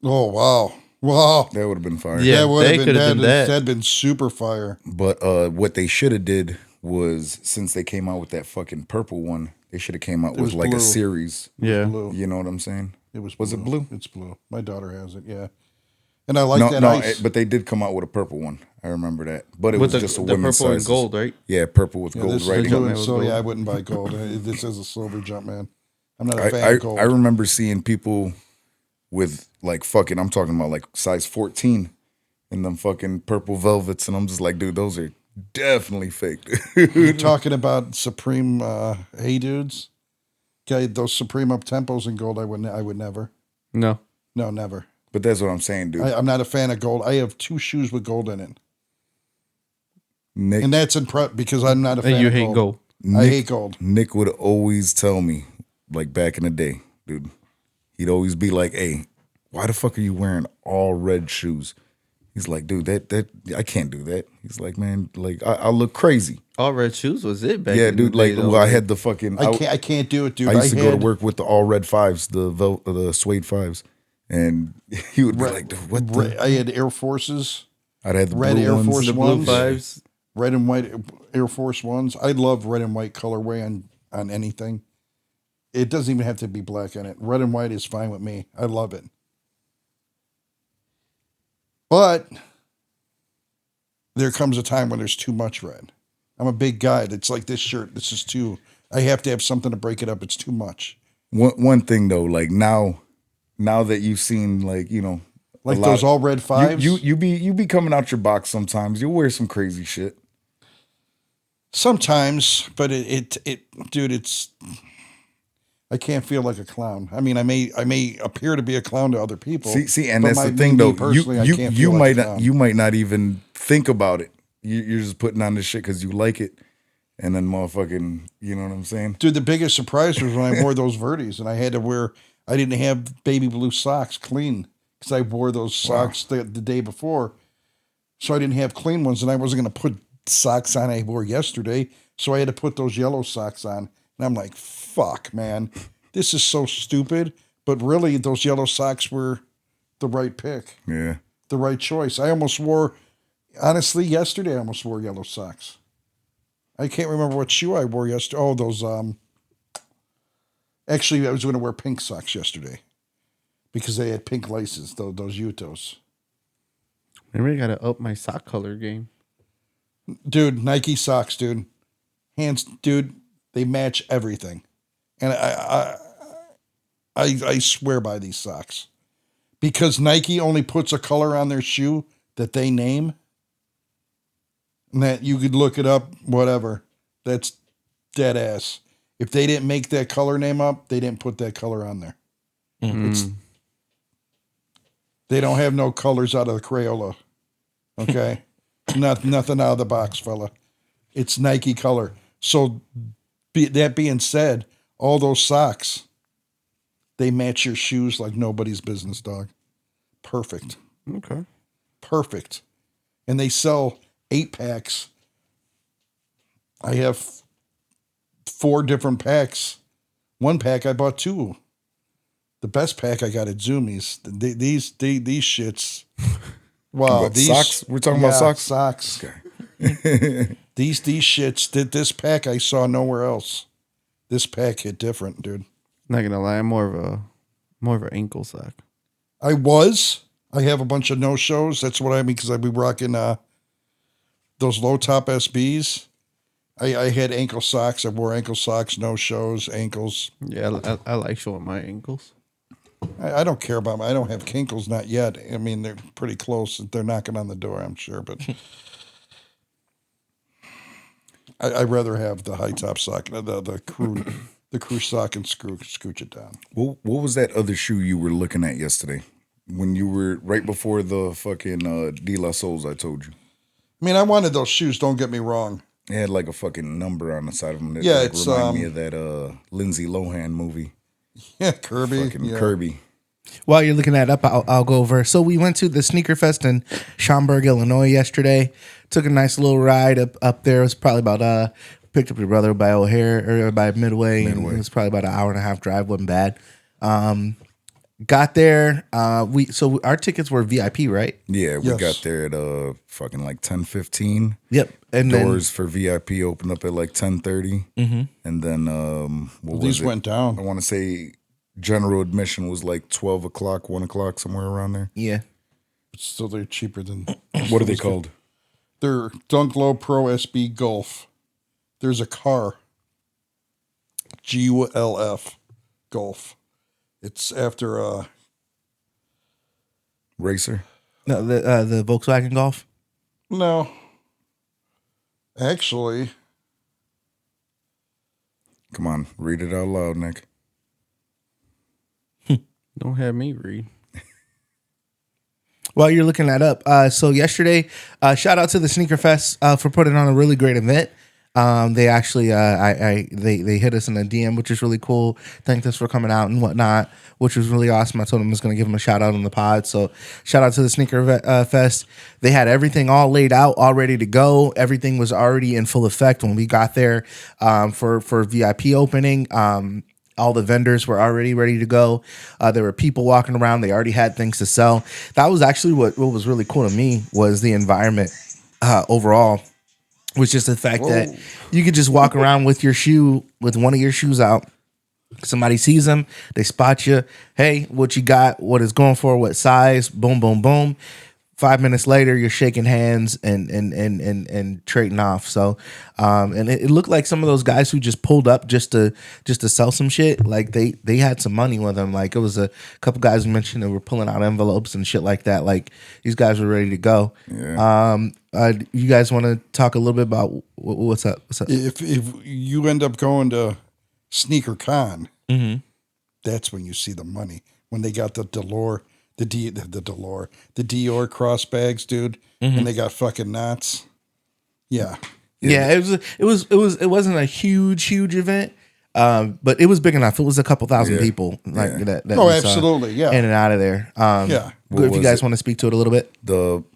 Oh, wow. Wow. that would have been fire. Yeah, that would they have been, could have done that. that'd been super fire. But what they should have did was, since they came out with that fucking purple one, they should have came out with was like blue. a series. Yeah. Blue. You know what I'm saying? It was Was it blue? It's blue. My daughter has it, yeah. And I like No, that no, ice. but they did come out with a purple one. I remember that. But it With was the, just a the women's purple and sizes. gold, right? Yeah, purple with Yeah, gold this is writing. blue, on it. so yeah, I wouldn't buy gold. This is a silver jump, man. I'm not a fan of gold. I remember seeing people with like fucking, I'm talking about like size 14 in them fucking purple velvets, and I'm just like, dude, those are definitely fake. You're talking about Supreme Hey Dudes? Okay, those Supreme up tempos in gold, I would never. No. No, never. But that's what I'm saying, dude. I'm not a fan of gold. I have 2 shoes with gold in it. Nick, And that's because I'm not a fan And you of hate gold. I hate gold. Nick would always tell me, like back in the day, dude, he'd always be like, hey, why the fuck are you wearing all red shoes? He's like, dude, that I can't do that. He's like, man, like I'll look crazy. All red shoes was it back Yeah, in dude. the day, Like, though. well, I had the fucking. I can't do it, dude. I used to go to work with the all red fives, the suede fives, and he would be like, dude, what the? I had Air Forces, I'd have the red blue Air ones. Force the blue ones. fives. red and white Air Force Ones. I love red and white colorway on anything. It doesn't even have to be black in it. Red and white is fine with me. I love it. But there comes a time when there's too much red. I'm a big guy. It's like this shirt. This is too. I have to have something to break it up. It's too much. One thing though, like now that you've seen, like, you know, Like those all red fives. you be coming out your box sometimes. You'll wear some crazy shit. Sometimes, but it dude, it's. I can't feel like a clown. I mean, I may appear to be a clown to other people. See, and but that's the me thing though. personally, I can't You feel might like a not clown. you might not even think about it. You're just putting on this shit because you like it, and then motherfucking, you know what I'm saying? Dude, the biggest surprise was when I wore those Verdes and I had to wear. I didn't have baby blue socks clean because I wore those socks the day before, so I didn't have clean ones, and I wasn't going to put socks on I wore yesterday, so I had to put those yellow socks on, and I'm like, fuck, man, this is so stupid. But really, those yellow socks were the right pick, Yeah. the right choice. I almost wore, honestly, yesterday I almost wore yellow socks. I can't remember what shoe I wore yesterday. Oh, those actually, I was going to wear pink socks yesterday because they had pink laces, those Utos. Maybe I gotta up my sock color game. Dude, Nike socks, dude. Dude, they match everything. And I swear by these socks. Because Nike only puts a color on their shoe that they name. And that you could look it up, whatever. That's dead ass. If they didn't make that color name up, they didn't put that color on there. They don't have no colors out of the Crayola. Okay? Nothing out of the box, fella. It's Nike color. So that being said, all those socks, they match your shoes like nobody's business, dog. Perfect. Okay. Perfect. And they sell 8-packs. I have 4 different packs. One pack I bought 2. The best pack I got at Zoomies. These shits. Wow, What, these socks? We're talking about socks? Socks. Okay. These shits. This pack I saw nowhere else. This pack hit different, dude. Not gonna lie, I'm more of an ankle sock. I have a bunch of no shows. That's what I mean, because I'd be rocking those low top SBs. I had ankle socks. I wore ankle socks, no shows, ankles. Yeah, I like showing my ankles. I don't care about them. I don't have kinkles, not yet. I mean, they're pretty close. They're knocking on the door, I'm sure, but I'd rather have the high top sock, the crew sock, and scooch it down. What was that other shoe you were looking at yesterday when you were right before the fucking De La Souls I told you? I mean, I wanted those shoes. Don't get me wrong. It had like a fucking number on the side of them that Yeah, like, it's, remind me of that Lindsay Lohan movie. Yeah, Kirby. Fucking Yeah. Kirby. While you're looking that up, I'll go over. So we went to the Sneakerfest in Schaumburg, Illinois yesterday. Took a nice little ride up there. It was probably about picked up your brother by O'Hare or by Midway. And it was probably about an hour and a half drive. Wasn't bad. Got there. So our tickets were VIP, right? Yeah, we Yes. got there at fucking like 10:15. Yep. And Doors for VIP opened up at like 10:30. Mm-hmm. And then what These was it? went down. I want to say general admission was like 12 o'clock, 1 o'clock, somewhere around there. yeah. Still, they're cheaper than. What are they called? They're Dunk Low Pro SB Golf. There's a car. GULF Golf. It's after Racer? No, the Volkswagen Golf. no. Actually, Come on, read it out loud, Nick. Don't have me read. While you're looking that up, so yesterday, shout out to the Sneakerfest for putting on a really great event. They actually, they hit us in a DM, which is really cool. Thanked us for coming out and whatnot, which was really awesome. I told them I was going to give them a shout out on the pod. So shout out to the Sneaker Fest. They had everything all laid out, all ready to go. Everything was already in full effect when we got there for VIP opening. All the vendors were already ready to go. There were people walking around. They already had things to sell. That was actually what was really cool to me was the environment overall. Was just the fact that you could just walk around with your shoe, with one of your shoes out. Somebody sees them, they spot you. Hey, what you got? What is going for? What size? Boom, boom, boom. 5 minutes later, you're shaking hands and trading off. So, and it looked like some of those guys who just pulled up just to sell some shit. Like they had some money with them. Like it was a couple guys who mentioned that were pulling out envelopes and shit like that. Like these guys were ready to go. Yeah. You guys want to talk a little bit about what's up? What's up? If you end up going to Sneaker Con, that's when you see the money. When they got the Dior cross bags, dude, and they got fucking knots. Yeah. Yeah, it wasn't a huge event, but it was big enough. It was a couple thousand people like that. Oh, we saw absolutely, yeah. in and out of there. Yeah. If you guys want to speak to it a little bit,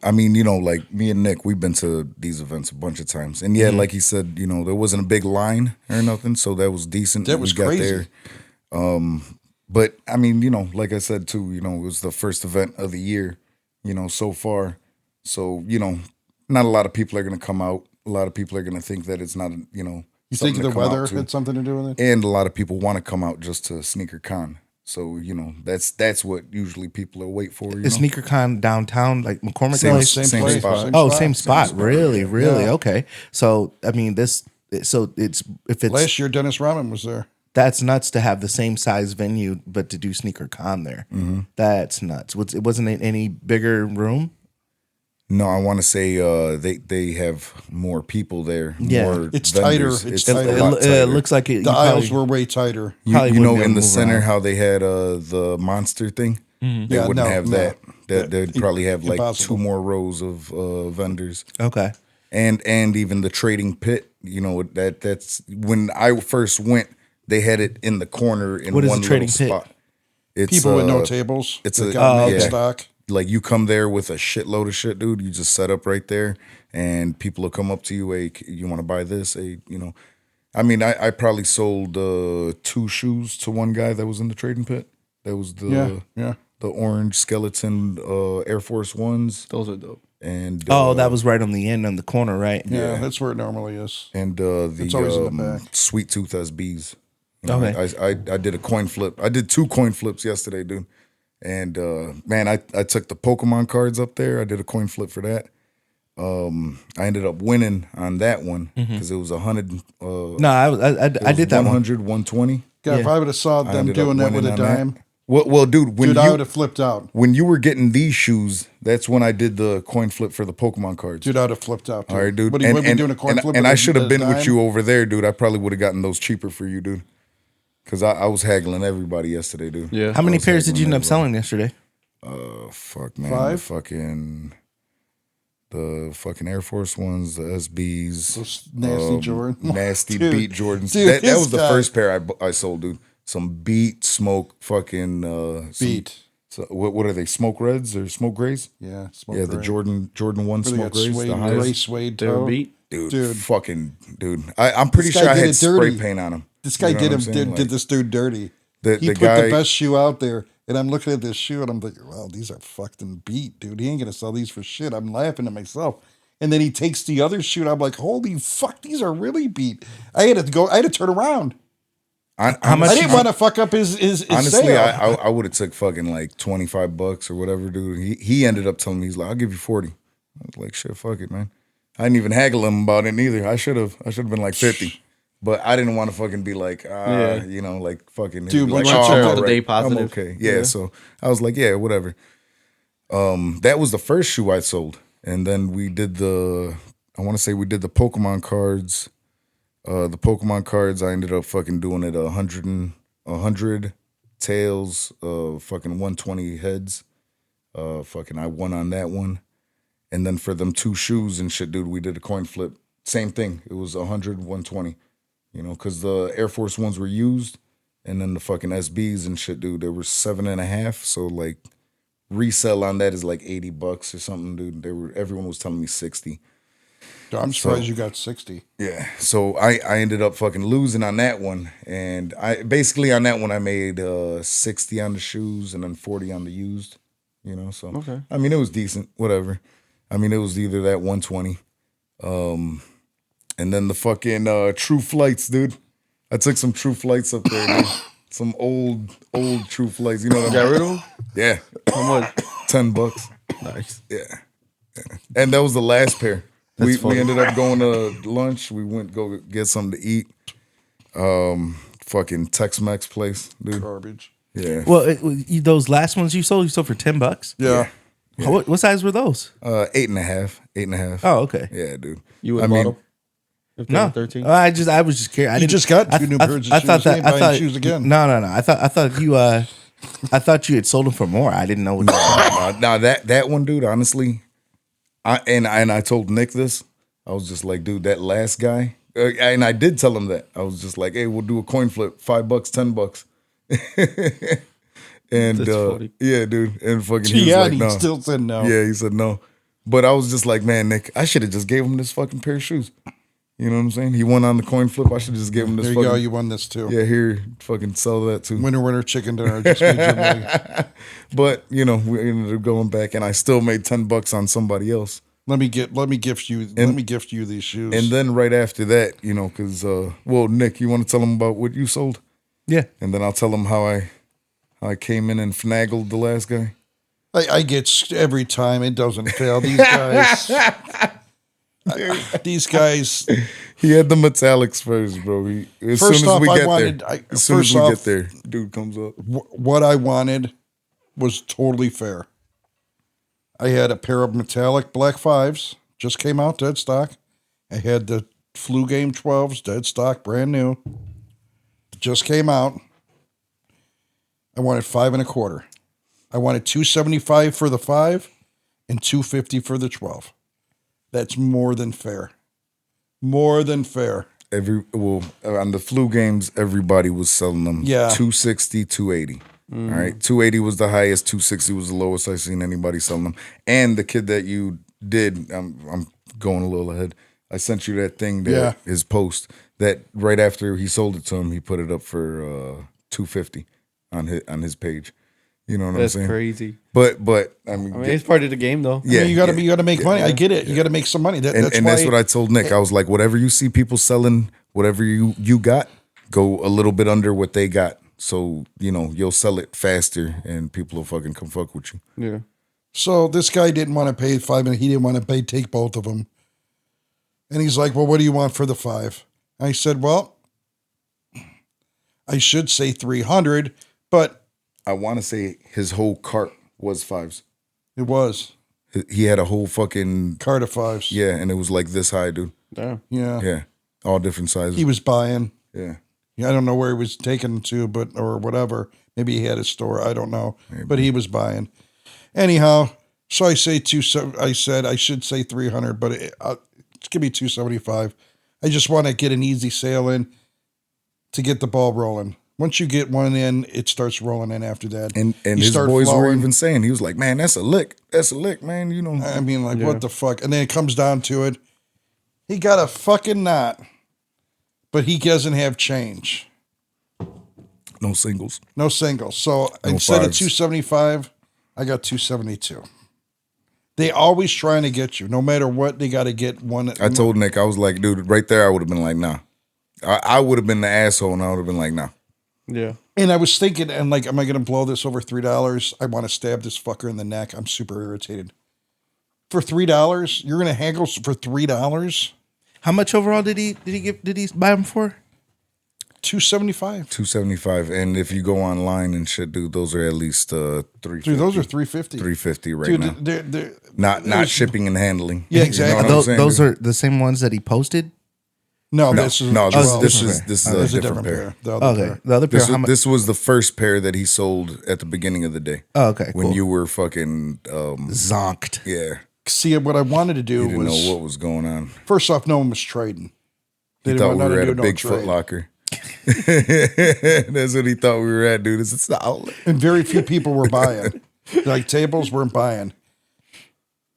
I mean, you know, like me and Nick, we've been to these events a bunch of times, and yeah, like he said, you know, there wasn't a big line or nothing, so that was decent. That was crazy. But I mean, you know, like I said too, you know, it was the first event of the year, you know, so far. So, you know, not a lot of people are going to come out. A lot of people are going to think that it's not, you know, You think something the to come weather out to. had something to do with it? And a lot of people want to come out just to Sneaker Con. So, you know, that's what usually people are wait for. You is know? Sneaker Con downtown, like McCormick Same- Place? same place. spot. Same spot. Really. Yeah. Okay. So I mean, so it's if it's Last year, Dennis Rodman was there. that's nuts to have the same size venue, but to do Sneaker Con there. That's nuts. It wasn't any bigger room. No, I want to say they have more people there. Yeah. More It's vendors. tighter. It's a tighter. lot It tighter. looks like it. The aisles were way tighter. probably You know, wouldn't be able in the to move center, around. how they had the monster thing. They Yeah, wouldn't no, have no. that. They'd probably have like Impossible. 2 more rows of vendors. Okay. And even the trading pit, you know, that's when I first went, they had it in the corner in What is one the trading little pit? spot. It's People with no tables. it's that a- got oh, mad okay. stock. like you come there with a shitload of shit, dude. You just set up right there, and people will come up to you. Hey, you want to buy this? Hey, you know, I mean, I probably sold 2 shoes to one guy that was in the trading pit. That was the orange skeleton Air Force Ones, Those are dope. and that was right on the end on the corner, right? Yeah, that's where it normally is. and It's always in the the back. Sweet Tooth SBs. You know, Okay. I did a coin flip. I did 2 coin flips yesterday, dude. And man, I took the Pokemon cards up there. I did a coin flip for that. I ended up winning on that one because it was 100. No, I did that one. 100, 120. God, if I would have saw I them ended up doing that with winning a on that. dime, Well, dude, dude, I would have flipped out. when you were getting these shoes, that's when I did the coin flip for the Pokemon cards. Dude, I would have flipped out. Too. All right, dude. What are you doing a coin flip? And with I a- should have a been with dime? you over there, dude. I probably would have gotten those cheaper for you, dude. Because I was haggling everybody yesterday, dude. Yeah. How many I was pairs did you end up haggling selling yesterday? Fuck, man. 5? The fucking Air Force Ones, the SBs. Those nasty Jordan. Nasty Dude. beat Jordans. Dude, that this was the guy- first pair I sold, dude. Some beat, smoke, fucking. Beat. What are they? Smoke reds or smoke grays? Yeah, smoke Yeah, the gray. Jordan 1 Where they smoke got grays. suede, The gray highest. suede They were toe. beat. Dude, fucking dude. I'm pretty This guy sure I did had it spray dirty. paint on them. This guy did this dude dirty. The He put guy, the best shoe out there, and I'm looking at this shoe, and I'm like, "Wow, these are fucking beat, dude. He ain't gonna sell these for shit." I'm laughing to myself, and then he takes the other shoe, and I'm like, "Holy fuck, these are really beat." I had to turn around. How much? I didn't want to fuck up his Honestly, sale. I would have took fucking like $25 or whatever, dude. He ended up telling me, he's like, "I'll give you 40." I was like, "Shit, fuck it, man." I didn't even haggle him about it neither. I should have been like 50, but I didn't want to fucking be like, Yeah. you know, like fucking. Dude, be when like, you "Oh, took I'm the all day right. positive. I'm okay. Yeah, so I was like, yeah, whatever. That was the first shoe I sold, and then we did the. I want to say we did the Pokemon cards. The Pokemon cards, I ended up fucking doing it 100 tails, fucking 120 heads. Fucking I won on that one. And then for them 2 shoes and shit, dude, we did a coin flip same thing. It was 100, 120. You know, because the Air Force Ones were used, and then the fucking SBs and shit, dude, they were 7.5. So like resell on that is like $80 or something, dude. Everyone was telling me 60. I'm surprised you got 60. Yeah. So I ended up fucking losing on that one. And I basically on that one I made 60 on the shoes and then 40 on the used. You know, so Okay. I mean it was decent, whatever. I mean it was either that 120. And then the fucking True Flights, dude. I took some True Flights up there, dude. Some old True Flights. You know what I Got rid of them? Yeah. How much? $10. Nice. Yeah. And that was the last pair. We funny. ended up going to lunch. We went go get something to eat. Fucking Tex-Mex place, dude. Garbage. Yeah. Well, those last ones you sold for $10. Yeah. What size were those? 8.5. 8.5. Oh, okay. Yeah, dude. You would I have mean, bought them? If they No, were 13? I was just curious. I You didn't- just got I- two new I- pairs of I shoes. thought You that ain't I buying thought shoes again. No. I thought you had sold them for more. I didn't know what. Now that one, dude. Honestly, I told Nick this. I was just like, dude, that last guy, and I did tell him that. I was just like, hey, we'll do a coin flip, $5, $10. And That's funny. yeah, dude, and fucking he was Yeah, like, and he no. still said no. Yeah, he said no. But I was just like, man, Nick, I should have just gave him this fucking pair of shoes. You know what I'm saying? He won on the coin flip. I should just give him this. There you fucking, go. You won this too. Yeah, here, fucking sell that too. Winner, chicken dinner. Just made your money. But you know, we ended up going back, and I still made $10 on somebody else. Let me gift you these shoes. And then right after that, you know, because well, Nick, you want to tell them about what you sold, Yeah. and then I'll tell them how I came in and finagled the last guy. I get every time. It doesn't fail. These guys. These guys. He had the metallics first, bro. As First soon as off, we I get wanted- there, I- as soon as first we off- get there, dude comes up. What I wanted was totally fair. I had a pair of metallic black 5s, just came out dead stock. I had the Flu Game 12s, dead stock, brand new. Just came out. I wanted 5 1/4. I wanted $275 for the 5 and $250 for the 12. That's more than fair. More than fair. On the flu games, everybody was selling them. Yeah. 260, 280. All right, 280 was the highest, 260 was the lowest I seen anybody selling them. And the kid that you did, I'm going a little ahead. I sent you that thing, his post that right after he sold it to him, he put it up for $250 on his page. You know what That's I'm saying? crazy. But I I mean, mean, it's part of the game, though. yeah, I mean, you gotta make money. I get it. You gotta make some money. That's what I told Nick. I was like, whatever you see people selling, whatever you got, go a little bit under what they got. So, you know, you'll sell it faster and people will fucking come fuck with you. Yeah. So this guy didn't want to pay 5 and he didn't want to take both of them. And he's like, well, what do you want for the 5? I said, well, I should say 300, but I want to say his whole cart was 5s. it was He had a whole fucking, cart of 5s. yeah, and it was like this high, dude. Damn. Yeah. Yeah, all different sizes. He was buying. Yeah. I don't know where he was taking them to, or whatever. Maybe he had a store. I don't know. But he was buying. Anyhow, so I say I said I should say 300, but it's gonna be 275. I just want to get an easy sale in to get the ball rolling. Once you get one in, it starts rolling in after that. And You his start boys were flowing. even saying, he was like, man, that's a lick. That's a lick, man. You know. I mean, like, what the fuck? And then it comes down to it. He got a fucking knot, but he doesn't have change. No singles. No singles. So No instead of fives. 275, I got 272. They always trying to get you. No matter what, they got to get one. I told Nick, I was like, dude, right there, I would have been like, nah. I would have been the asshole and I would have been like, nah. Yeah. And I was thinking, and like, am I going to blow this over $3? I want to stab this fucker in the neck. I'm super irritated. For $3, you're going to haggle for $3? How much overall did he buy them for? $275. $275. And if you go online and shit, dude, those are at least $350. Dude, those are $350. $350 right Dude, now. they're Not shipping and handling. Yeah, You know exactly. what I'm Those, saying, those dude? are the same ones that he posted. no, No, this is no, this well, is there's a different pair. The other Okay, pair. the other pair. How much? This was the first pair that he sold at the beginning of the day. Oh, okay, When cool. you were fucking Zonked. yeah. See, what I wanted to do He didn't was know what was going on. first off, no one was trading. They He didn't thought we want were nothing at to a do, big Foot Locker. That's what he thought we were at, dude. It's the outlet. And very few people were buying. Like tables weren't buying.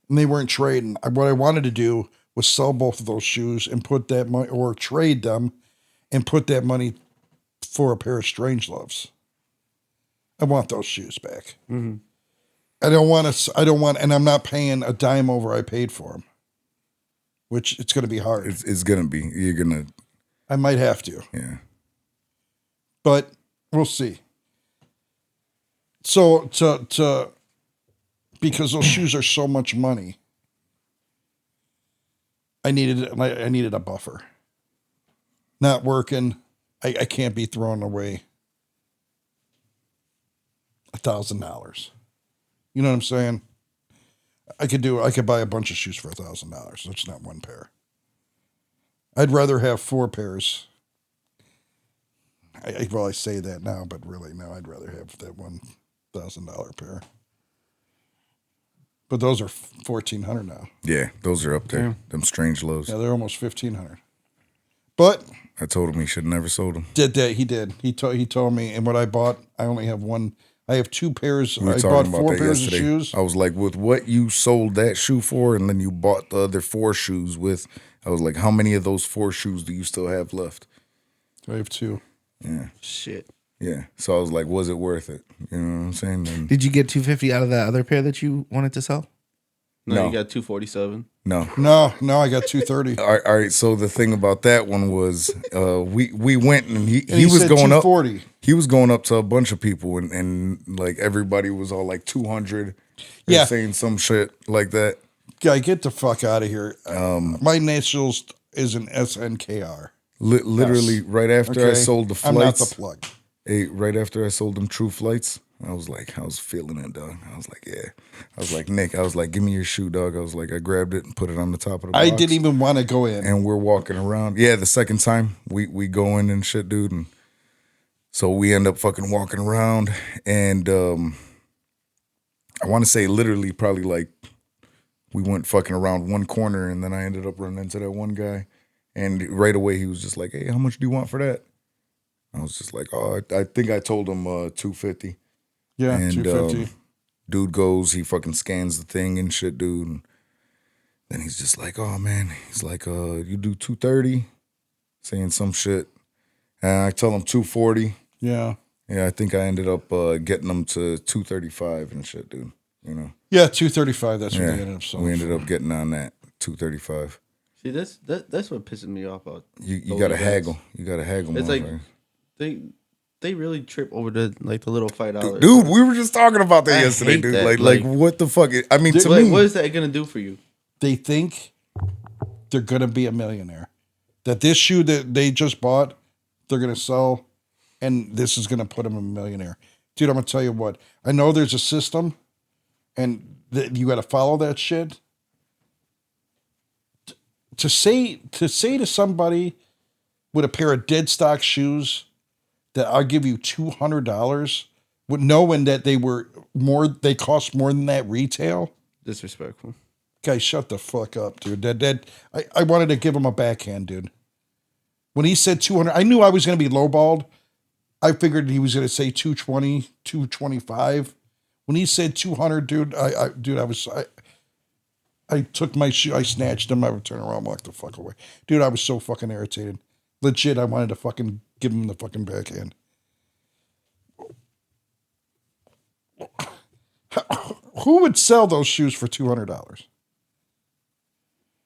And they weren't trading. What I wanted to do was sell both of those shoes and put that money, or trade them and put that money for a pair of Strangeloves. I want those shoes back. Mm-hmm. I don't want, and I'm not paying a dime over I paid for them, which it's going to be hard. It's going to be. You're going to. I might have to. Yeah. But we'll see. So because those shoes are so much money, I needed a buffer. Not working, I can't be throwing away $1,000. You know what I'm saying? I could buy a bunch of shoes for $1,000. That's not one pair. I'd rather have 4 pairs. I say that now, but really, no, I'd rather have that $1,000 pair. But those are $1,400 now. Yeah, those are up there. Yeah. Them Strangeloves. Yeah, they're almost $1,500. But I told him he should have never sold them. did that? He did. He told me. And what I bought, I only have one. I have 2 pairs. We were I talking bought about 4 that pairs yesterday. of shoes. I was like, with what you sold that shoe for, and then you bought the other 4 shoes with, I was like, how many of those 4 shoes do you still have left? I have 2. Yeah. Shit. Yeah. So I was like, was it worth it? You know what I'm saying? And Did you get $250 out of that other pair that you wanted to sell? No, No. you got 247. no. No, I got 230. All right. So the thing about that one was, we went and he And he was said going up. 240. He was going up to a bunch of people, and like everybody was all like 200. Yeah. Saying some shit like that. Yeah, get the fuck out of here. My initials is an SNKR. Literally, right after I sold the I'm not flights, the plug. right after I sold them True Flights, I was feeling it, dog. I was like, yeah. I was like, Nick, I was like, give me your shoe, dog. I was like, I grabbed it and put it on the top of the box. I didn't even want to go in. And we're walking around. Yeah, the second time we go in and shit, dude. And so we end up fucking walking around. And I want to say literally probably like we went fucking around one corner, and then I ended up running into that one guy. And right away he was just like, hey, how much do you want for that? I was just like, oh, I think I told him $250. Yeah, And 250. dude goes, he fucking scans the thing and shit, dude. And then he's just like, oh man, he's like, you do 230, saying some shit. And I tell him 240. Yeah. Yeah, I think I ended up getting them to 235 and shit, dude. You know. Yeah, 235. That's what Yeah, they ended up selling. we ended up getting on that 235. See, that's what pisses me off about. You those gotta events. haggle. You gotta haggle. It's like motherfucker. they really trip over the little $5. Dude, we were just talking about that I yesterday, hate dude. that. Like what the fuck? I mean, to Like, me, what is that gonna do for you? They think they're going to be a millionaire. That this shoe that they just bought, they're going to sell, and this is going to put them a millionaire. Dude, I'm going to tell you what. I know there's a system, and you got to follow that shit. To say to somebody with a pair of dead stock shoes that I'll give you $200, with knowing that they cost more than that retail. Disrespectful. Guy, shut the fuck up, dude. I wanted to give him a backhand, dude. When he said 200, I knew I was going to be lowballed. I figured he was going to say 220, 225. When he said 200, dude, I took my shoe, I snatched him, I would turn around and walk the fuck away. Dude, I was so fucking irritated. Legit, I wanted to fucking give him the fucking backhand. Who would sell those shoes for $200?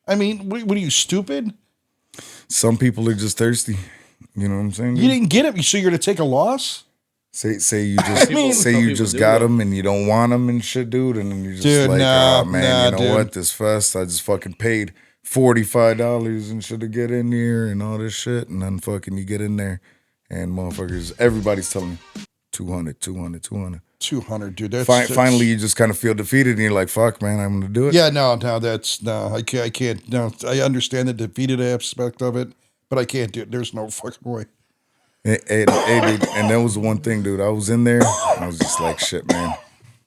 I mean, what are you, stupid? some people are just thirsty. You know what I'm saying? You didn't get it, so you're going to take a loss? Say you just mean- say Some you people just do got that. them and you don't want them and shit, dude, and then you're just Dude, like, nah, oh man, you know dude. what? This fest, I just fucking paid $45 and shit to get in here and all this shit, and then fucking you get in there and motherfuckers, everybody's telling me 200, 200, dude. That's Finally, you just kind of feel defeated and you're like, fuck, man, I'm gonna do it. Yeah, no, I can't. No, I understand the defeated aspect of it, but I can't do it. There's no fucking way. Hey, dude, and that was the one thing, dude. I was in there, I was just like, shit, man.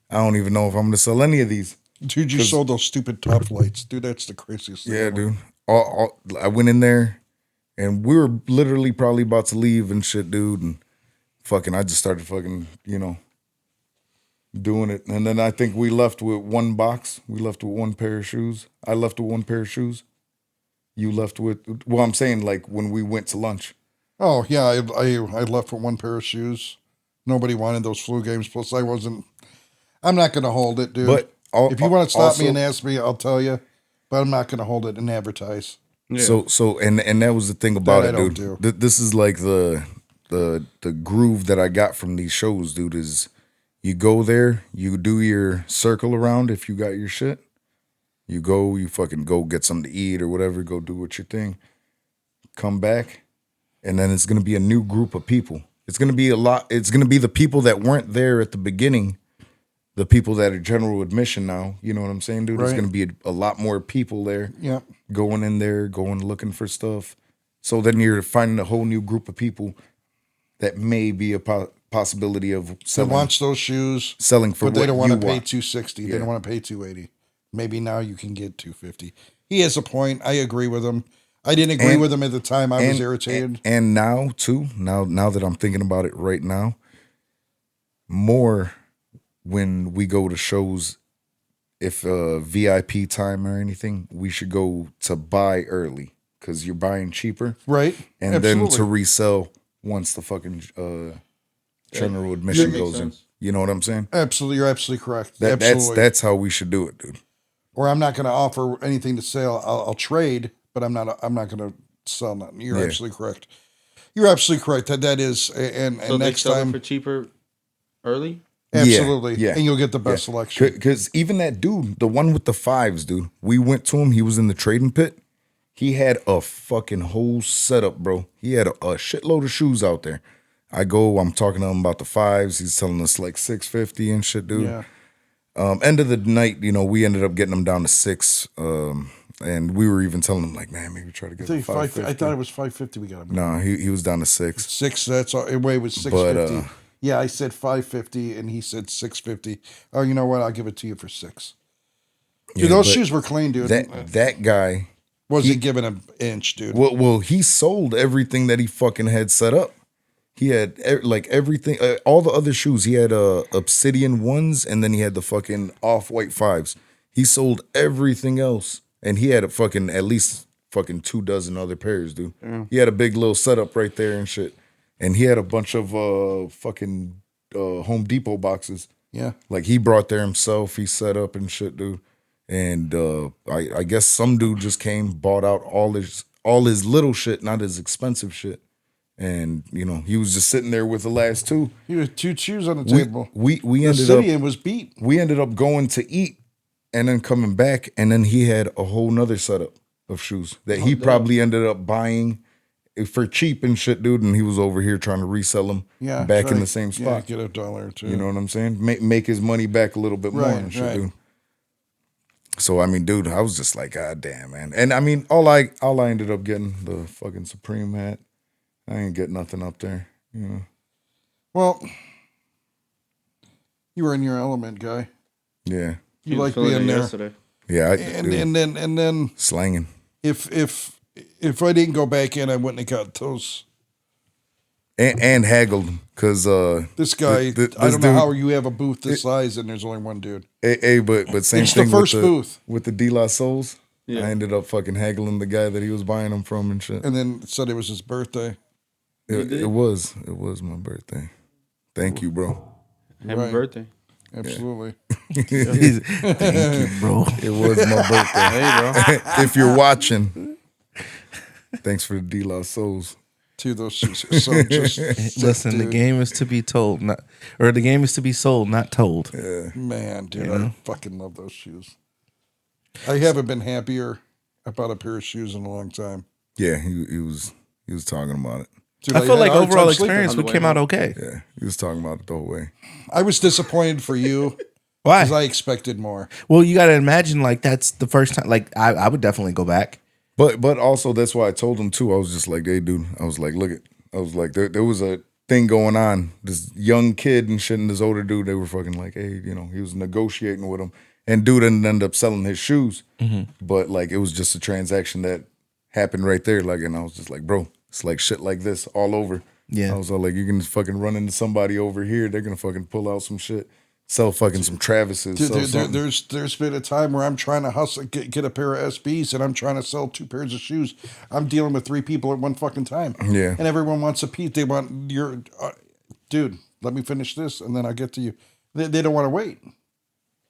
I don't even know if I'm gonna sell any of these. Dude, you sold those stupid top lights. Dude, that's the craziest thing. Yeah, ever. dude. I went in there, and we were literally probably about to leave and shit, dude. And fucking, I just started fucking, doing it. And then I think we left with one box. We left with one pair of shoes. I left with one pair of shoes. You left with, well, I'm saying like when we went to lunch. Oh, yeah, I left with one pair of shoes. Nobody wanted those flu games. Plus, I'm not going to hold it, dude. But if you want to stop also, me and ask me, I'll tell you. But I'm not going to hold it and advertise. Yeah. So and that was the thing about That I it, don't dude. This is like the groove that I got from these shows, dude, is you go there, you do your circle around if you got your shit. You go, you fucking go get something to eat or whatever, go do what your thing. Come back, and then it's gonna be a new group of people. It's gonna be the people that weren't there at the beginning, the people that are general admission now. You know what I'm saying, dude? There's Right. gonna be a lot more people there. Yeah. Going in there, going looking for stuff. So then you're finding a whole new group of people that may be a possibility of They selling. wants those shoes, Selling for but they what don't want to you pay want. $260. They Yeah. don't want to pay $280. Maybe now you can get $250. He has a point. I agree with him. I didn't agree with him at the time. I was irritated. And now too, now that I'm thinking about it right now, more when we go to shows, if VIP time or anything, we should go to buy early because you're buying cheaper, Right? and Absolutely. then to resell once the fucking general admission makes goes in. sense. You know what I'm saying? Absolutely. You're absolutely correct. That's absolutely. that's how we should do it, dude. Or I'm not going to offer anything to sell. I'll trade, but I'm not going to sell nothing. You're Yeah. absolutely correct. You're absolutely correct. That is, and So they next sell it time, for cheaper early. absolutely. Yeah. And you'll get the best selection. Because even that dude, the one with the fives, dude, we went to him. He was in the trading pit. He had a fucking whole setup, bro. He had a shitload of shoes out there. I'm talking to him about the fives. He's telling us like $650 and shit, dude. Yeah. End of the night, we ended up getting him down to $6. And we were even telling him like, man, maybe try to get him I $550. thought it was $550 we got him. No, he was down to $6. Six. That's all. It was $650. Yeah, I said $550, and he said $650. Oh, you know what? I'll give it to you for $6. Dude, Yeah, those but shoes were clean, dude. That guy, Wasn't giving an inch, dude. well, he sold everything that he fucking had set up. He had like everything, all the other shoes. He had obsidian ones, and then he had the fucking off-white fives. He sold everything else, and he had at least fucking 24 other pairs, dude. Yeah. He had a big little setup right there and shit, and he had a bunch of fucking Home Depot boxes. Yeah. Like he brought there himself. He set up and shit, dude. And I guess some dude just came, bought out all his little shit, not his expensive shit. And he was just sitting there with the last two. He was 2 shoes on the table. We The ended up Obsidian was beat. we ended up going to eat and then coming back, and then he had a whole nother setup of shoes that he probably ended up buying for cheap and shit, dude. And he was over here trying to resell them back in the same spot. Yeah, get $1 or $2. You know what I'm saying? Make his money back a little bit more and shit, dude. So I mean, dude, I was just like, God damn, man. And I mean, all I ended up getting the fucking Supreme hat. I ain't get nothing up there, Well, you were in your element, guy. Yeah, You like being there. Yesterday. yeah. And then Slanging. if I didn't go back in, I wouldn't have got those. And haggled because This guy, this I don't know dude- how you have a booth this size and there's only one dude. but same It's the thing first with the booth. with the De La Souls. Yeah. I ended up fucking haggling the guy that he was buying them from and shit. And then said it was his birthday. It was my birthday. Thank you, bro. Happy Right. birthday. Absolutely. Thank you, bro. It was my birthday. Hey, bro. If you're watching, thanks for the De La Souls. Two of those shoes. So just Listen, the dude. game is to be told, the game is to be sold, not told. Man, dude, I fucking love those shoes. I haven't been happier about a pair of shoes in a long time. Yeah, he was talking about it. Dude, I feel had like a hard overall time sleeping. experience, we came out okay. Yeah, he was talking about it the whole way. I was disappointed for you Why? because I expected more. Well, you got to imagine, like, that's the first time. Like, I would definitely go back. But also that's why I told him too. I was just like, hey, dude. I was like, there was a thing going on. This young kid and shit and this older dude, they were fucking like, hey, he was negotiating with him. And dude didn't end up selling his shoes. Mm-hmm. But like it was just a transaction that happened right there. Like, and I was just like, bro, it's like shit like this all over. Yeah. I was all like, you can fucking run into somebody over here. They're gonna fucking pull out some shit, sell fucking some Travises. Dude, there's been a time where I'm trying to hustle, get a pair of SBs, and I'm trying to sell 2 pairs of shoes. I'm dealing with 3 people at one fucking time. Yeah. And everyone wants a piece. They want your, dude, let me finish this, and then I'll get to you. They don't want to wait.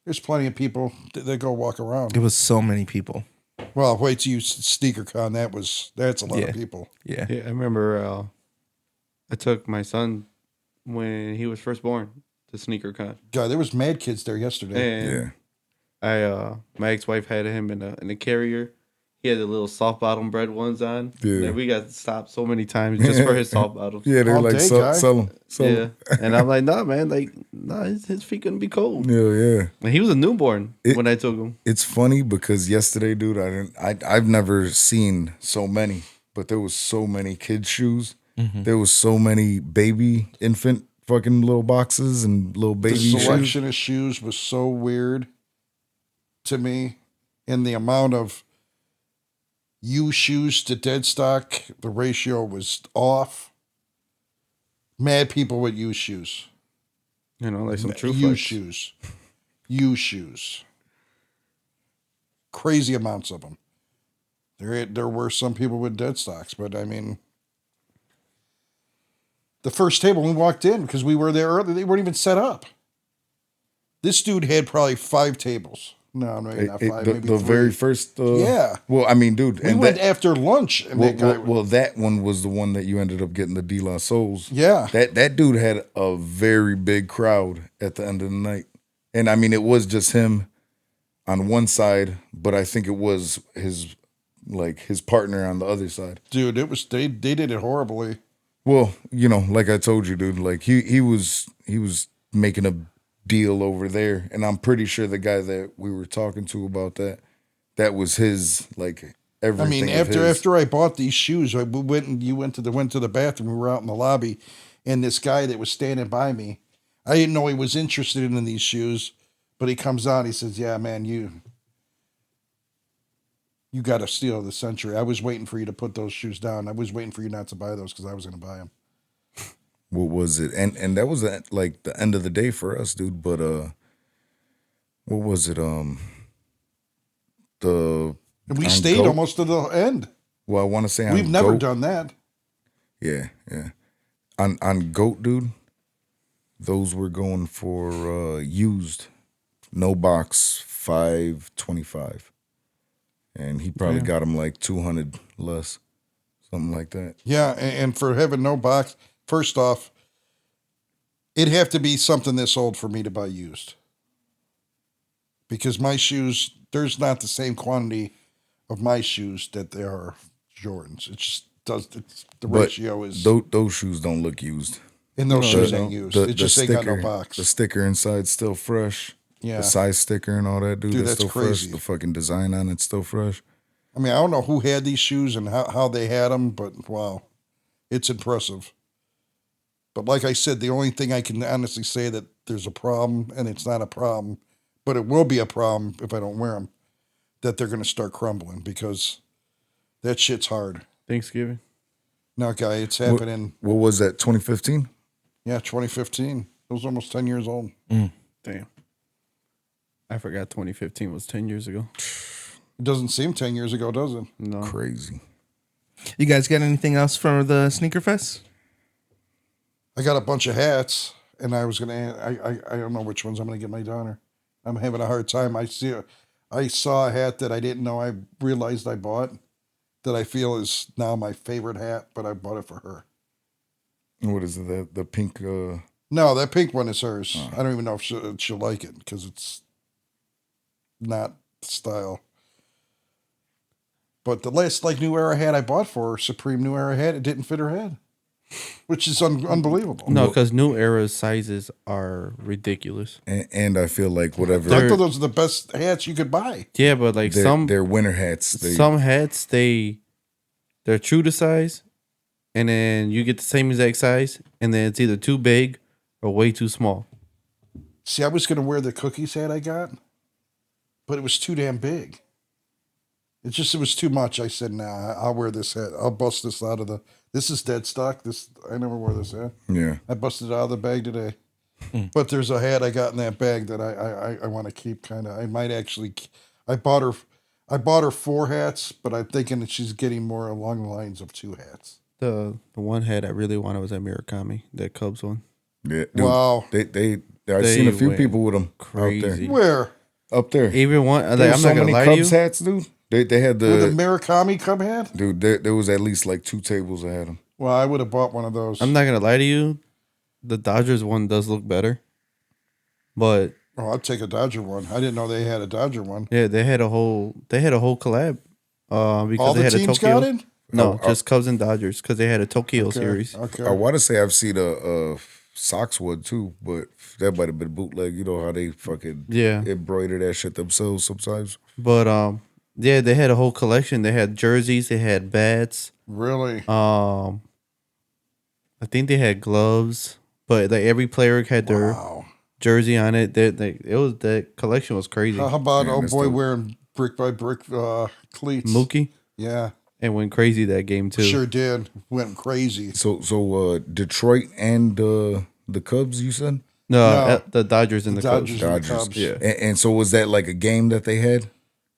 There's plenty of people that go walk around. It was so many people. Well, wait till you SneakerCon. That's a lot of people. Yeah. Yeah, I remember I took my son when he was first born to SneakerCon. God, there was mad kids there yesterday. And my ex-wife had him in a carrier. He had the little soft bottom bread ones on. Yeah. And we got stopped so many times just for his soft bottoms. Yeah, they're All like day, sell guy. them. Yeah. And I'm like, nah, man, his feet gonna be cold. Yeah. And he was a newborn when I took him. It's funny because yesterday, dude, I've never seen so many, but there was so many kids' shoes. Mm-hmm. There was so many baby, infant fucking little boxes and little baby The shoes. selection of shoes was so weird to me, and the amount of used shoes to dead stock, the ratio was off. Mad people with used shoes. You know, like some true Used flex. shoes. Used shoes. Crazy amounts of them. There were some people with dead stocks, but I mean, the first table we walked in, because we were there early, they weren't even set up. This dude had probably 5 tables. No, maybe not 5, maybe the 3. very first. Yeah. Well, I mean, dude, We went after lunch, and that guy. well, that one was the one that you ended up getting the De La Souls. Yeah. That dude had a very big crowd at the end of the night, and I mean, it was just him on one side, but I think it was his partner on the other side. Dude, it was they did it horribly. Well, you know, like I told you, dude, like he was making a deal over there, and I'm pretty sure the guy that we were talking to about that was his, like, everything. I mean, after I bought these shoes, you went to the bathroom. We were out in the lobby, and this guy that was standing by me, I didn't know he was interested in these shoes, but he comes out. He says, "Yeah, man, you got to steal the century. I was waiting for you to put those shoes down. I was waiting for you not to buy those because I was going to buy them." What was it? And that was at, like, the end of the day for us, dude. But what was it? And we on stayed Goat? almost to the end. Well, I want to say on We've never Goat. done that. Yeah. On Goat, dude, those were going for used, no box, $525, and he probably got them like 200 less, something like that. Yeah, and for having no box, first off, it'd have to be something this old for me to buy used. Because my shoes, there's not the same quantity of my shoes that there are Jordans. It just does. The ratio is. Those shoes don't look used. And those shoes ain't used. It just ain't got no box. The sticker inside's still fresh. Yeah. The size sticker and all that, dude. That's that's still crazy. fresh. The fucking design on it's still fresh. I mean, I don't know who had these shoes and how they had them, but wow, it's impressive. But like I said, the only thing I can honestly say that there's a problem, and it's not a problem, but it will be a problem if I don't wear them, that they're going to start crumbling because that shit's hard. Thanksgiving. No, guy, it's happening. What was that, 2015? Yeah, 2015. It was almost 10 years old. Damn. I forgot 2015 was 10 years ago. It doesn't seem 10 years ago, does it? No. Crazy. You guys got anything else for the Sneakerfest? I got a bunch of hats, and I was going to, I don't know which ones I'm going to get my daughter. I'm having a hard time. I saw a hat that I didn't know I realized I bought that I feel is now my favorite hat, but I bought it for her. What is it? The pink. No, that pink one is hers. I don't even know if she'll like it because it's not style. But the last New Era hat I bought for her, Supreme New Era hat, it didn't fit her head, which is unbelievable. No, because New Era sizes are ridiculous. And I feel like whatever. I thought those are the best hats you could buy. Yeah, but like they're winter hats. some hats they're true to size, and then you get the same exact size, and then it's either too big or way too small. See, I was going to wear the cookies hat I got, but it was too damn big. It was too much. I said, nah, I'll wear this hat. I'll bust this out of the. This is dead stock. I never wore this hat. Yeah. I busted it out of the bag today. But there's a hat I got in that bag that I want to keep. Kind of. I might actually. I bought her 4 hats, but I'm thinking that she's getting more along the lines of 2 hats. The one hat I really wanted was that Murakami, that Cubs one. Yeah. Dude, Wow. I've seen a few went people with them crazy. out there. Where? Up there. Even one, like, There's I'm so not gonna many lie to you. Cubs hats, dude. They had With the the Murakami Cub hat? dude. There was at least like 2 tables that had them. Well, I would have bought one of those. I'm not gonna lie to you. The Dodgers one does look better, but Oh, I'd take a Dodger one. I didn't know they had a Dodger one. yeah, they had a whole collab. Because All they the had teams a Tokyo. got it? No, just Cubs and Dodgers because they had a Tokyo series. Okay. I want to say I've seen a Sox one too, but that might have been bootleg. You know how they fucking embroider that shit themselves sometimes. But yeah, they had a whole collection. They had jerseys, they had bats. Really? I think they had gloves, but like every player had their jersey on it. That collection was crazy. How about Man, boy wearing brick by brick cleats? Mookie, Yeah. and went crazy that game too. Sure did. Went crazy. So Detroit and the Cubs, you said? No, the Dodgers and the Dodgers Cubs. and the Cubs. Yeah, And so was that like a game that they had?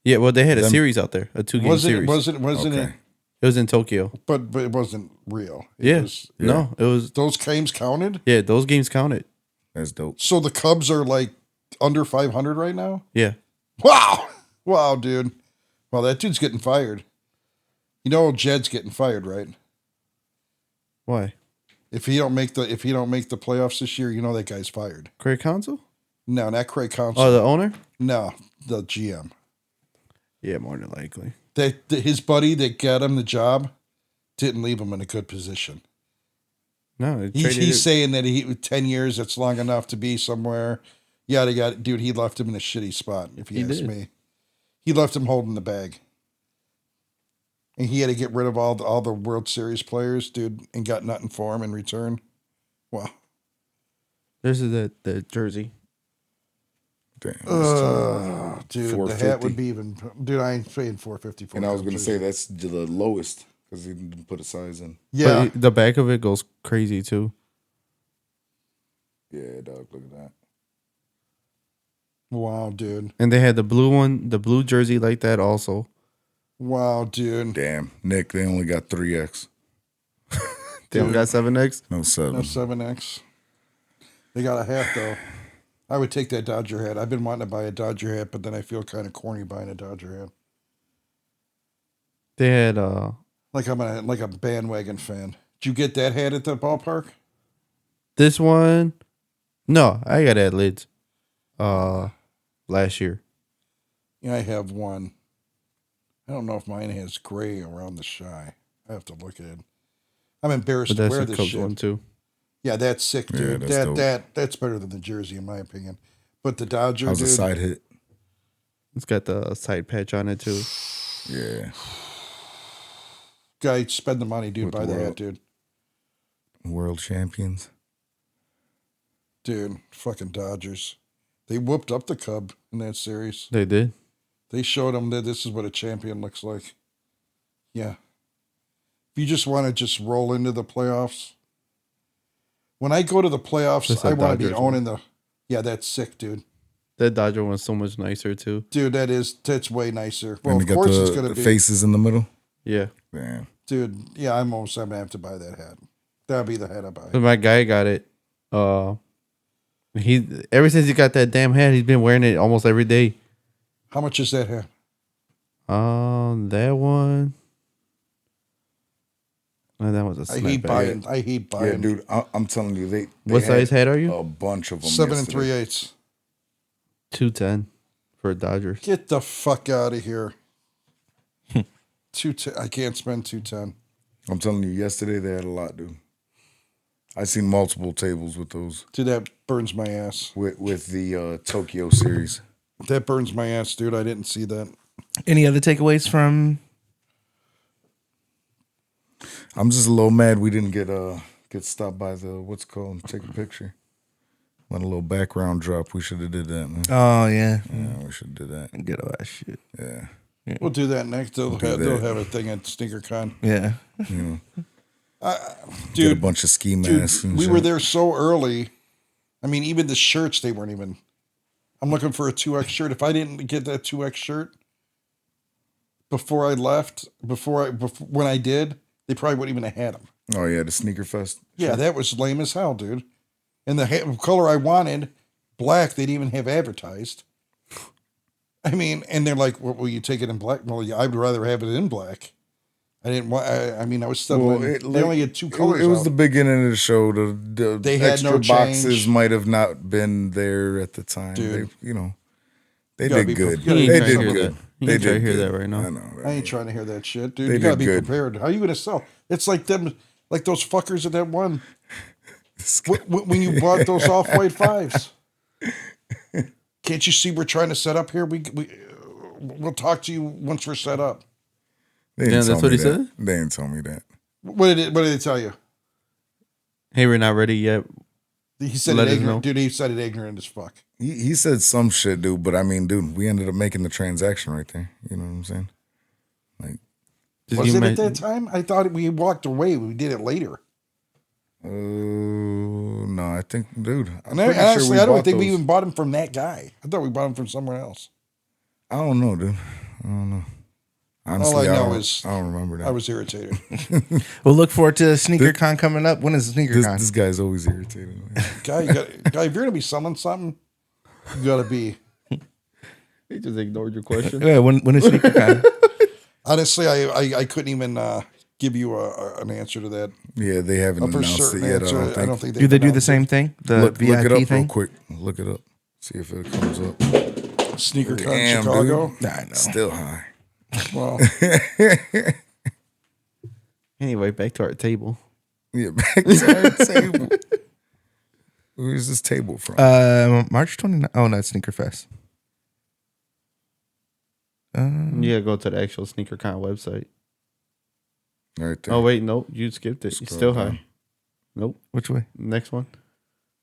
yeah. Well, they had a series out there, a 2-game series. Wasn't Okay. It was in Tokyo. but it wasn't real. No, it was. Those games counted? Yeah, those games counted. That's dope. So the Cubs are like under 500 right now? Yeah, Wow. Wow, dude. Well, that dude's getting fired. You know Jed's getting fired, right? why? If he don't make the playoffs this year, you know that guy's fired. Craig Counsell? No, not Craig Counsell. Oh, the owner? No, the GM. Yeah, more than likely. His buddy that got him the job didn't leave him in a good position. No, He's saying that 10 years, that's long enough to be somewhere. Yada yada. Dude, he left him in a shitty spot, if you ask me. He left him holding the bag. And he had to get rid of all the World Series players, dude, and got nothing for him in return. Wow. This is the jersey. Damn. Dude, the hat would be even. Dude, I ain't paying $450 for. And I was gonna say that's the lowest because he didn't put a size in. Yeah, But the back of it goes crazy too. Yeah, dog. Look at that. wow, dude. And they had the blue one, the blue jersey like that also. Wow, dude. Damn, Nick. They only got 3X. They only got 7X. No 7. No 7X. They got a hat though. I would take that Dodger hat. I've been wanting to buy a Dodger hat, but then I feel kind of corny buying a Dodger hat. They had Like I'm like a bandwagon fan. Did you get that hat at the ballpark? this one. No, I got ad lids. Last year. Yeah, I have one. I don't know if mine has gray around the shy. I have to look at it. I'm embarrassed But to that's wear the this Cubs shit. one too. Yeah, that's sick, dude. that's dope. That's better than the jersey in my opinion. But the Dodger, How's dude. a side hit? It's got the side patch on it too. Yeah. Guy, spend the money, dude. With Buy the the hat, world. dude. World champions. Dude, fucking Dodgers. They whooped up the Cub in that series. They did. They showed them that this is what a champion looks like. Yeah. If you just want to just roll into the playoffs. When I go to the playoffs, That's a I want to be Dodgers owning the. Yeah, that's sick, dude. That Dodger one's so much nicer too. Dude, that's way nicer. Well, And of they got course it's going the to be. faces in the middle. Yeah. Damn. Dude, yeah, I'm going to have to buy that hat. That'll be the hat I buy. But my guy got it. He ever since he got that damn hat, he's been wearing it almost every day. How much is that hat? That one. Oh, that was a I hate snapback. buying. I hate buying. Yeah, dude. I'm telling you, they What size had hat are you? A bunch of them. 7 yesterday. 3/8. 210 for Dodgers. Get the fuck out of here. 210. I can't spend 210. I'm telling you, yesterday they had a lot, dude. I seen multiple tables with those Dude, that burns my ass. with the Tokyo series. That burns my ass, dude. I didn't see that. Any other takeaways from? I'm just a little mad we didn't get stopped by the what's it called, take a picture. Want a little background drop? We should have did that, man. Oh yeah, Yeah, we should do that. get all that shit. Yeah. We'll do that next. They'll have a thing at SneakerCon. Yeah, Get a Dude, bunch of ski dude, masks. And we shit. were there so early. I mean, even the shirts, they weren't even. I'm looking for a 2X shirt. If I didn't get that 2X shirt before I left, when I did, they probably wouldn't even have had them. Oh yeah, the SNKRfest. Yeah, that was lame as hell, dude. And the color I wanted, black, they didn't even have advertised. I mean, and they're like, well, will you take it in black? Well, yeah, I'd rather have it in black. I didn't want, I mean, I was stuck. They only had two colors. It was out. the beginning of the show. The They had extra no boxes change. might have not been there at the time. Dude. They gotta did be good. pre- you They gotta did be good. You They ain't trying to did hear good. that right now. I know. Right? I ain't trying to hear that shit, dude. They You gotta did be good. prepared. How are you gonna sell? It's like them, like those fuckers at that one. When you bought those off-white fives. Can't you see we're trying to set up here? We'll talk to you once we're set up. They didn't Yeah, tell that's what me he that. said? They didn't tell me that. What did they tell you? Hey, we're not ready yet. He said Let it us ignorant, know. dude. He said it ignorant as fuck. He said some shit, dude. But I mean, dude, we ended up making the transaction right there. You know what I'm saying? Like, Just Was give it me at that time? I thought we walked away. We did it later. no, I think, dude. I'm And pretty honestly, sure we I don't bought think we those. even bought him from that guy. I thought we bought him from somewhere else. I don't know, dude. I don't know. Honestly, All I know don't, is I don't remember that. I was irritated. we'll look forward to SneakerCon coming up. When is SneakerCon? this guy's always irritated. Man. Guy, if you're gonna be selling something, you gotta be. He just ignored your question. Yeah, when is SneakerCon? Honestly, I couldn't even give you an answer to that. Yeah, they haven't For announced it certain yet. answer, I don't think. Do they do the announced same thing? The Look VIP it up thing? real quick. Look it up. See if it comes up. it. SneakerCon Damn, Chicago. dude. Nah, I know. Still high. Well, Anyway, back to our table. Yeah, back to our table. Where's this table from? March 29th. Oh, no, it's SneakerFest. You gotta go to the actual SneakerCon website. Right there. Oh wait, nope, you skipped it. It's Scroll still down. high. Nope. Which way? Next one.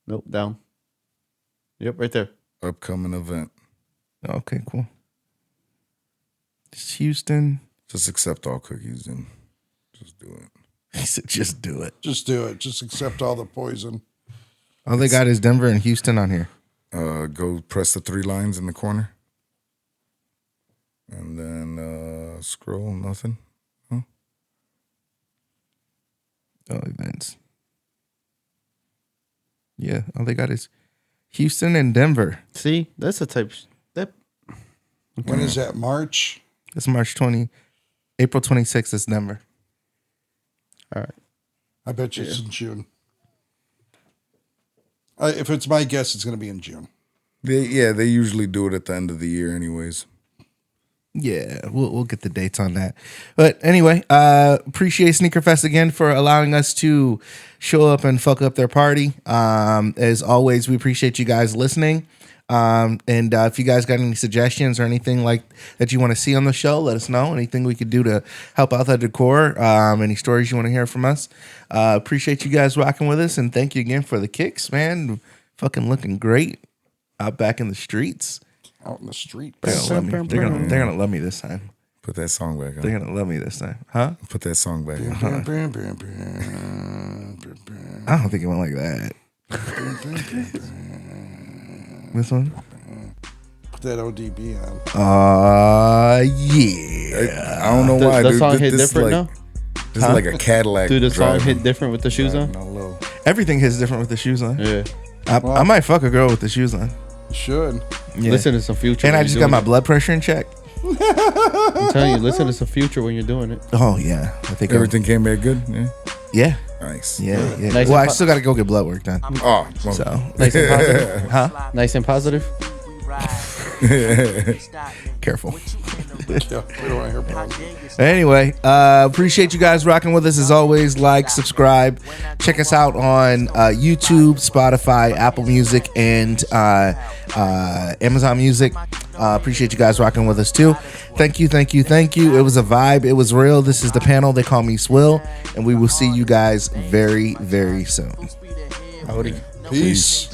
Nope, down. Yep, right there. Upcoming event. Okay, cool. It's Houston. Just accept all cookies and just do it. He said, just do it. just do it. Just accept all the poison. All they got is Denver and Houston on here. Go press the 3 lines in the corner. And then scroll, nothing. Oh, events. Yeah, all they got is Houston and Denver. See, that's the type that. When is that? March? It's March 20. April 26th is Denver. All right. I bet you it's in June. If it's my guess, it's going to be in June. They usually do it at the end of the year anyways. Yeah, we'll get the dates on that. But anyway, appreciate SneakerFest again for allowing us to show up and fuck up their party. As always, we appreciate you guys listening. And if you guys got any suggestions or anything like that you want to see on the show, let us know. Anything we could do to help out the decor, any stories you want to hear from us. Appreciate you guys rocking with us, and thank you again for the kicks, man. Fucking looking great out back in the streets. Out in the street. They're gonna love me this time. Put that song back on. They're gonna love me this time, huh? Put that song back on. I don't think it went like that. This one? Put that ODB on. Yeah. I don't know why, The dude. song hit This is different like, now? This is like a Cadillac. Dude, the song driving. hit different with the shoes on? Driving all low. Everything hits different with the shoes on. Yeah. I might fuck a girl with the shoes on. You should. Yeah. Listen to some Future. And when I you're just got doing my it. blood pressure in check. I'm telling you, listen to some Future when you're doing it. Oh yeah, I think Everything came back good. Yeah. Yeah, Nice. yeah. Nice Well, I and still got to go get blood work done. Oh, well, So, Nice and positive. huh? Nice and positive. Careful. Yeah, we don't want to hear about it. Anyway, appreciate you guys rocking with us as always. Like, subscribe, check us out on YouTube, Spotify, Apple Music, and Amazon Music. Appreciate you guys rocking with us too. Thank you. It was a vibe. It was real. This is the panel. They call me Swill, and we will see you guys very, very soon. Howdy. Peace.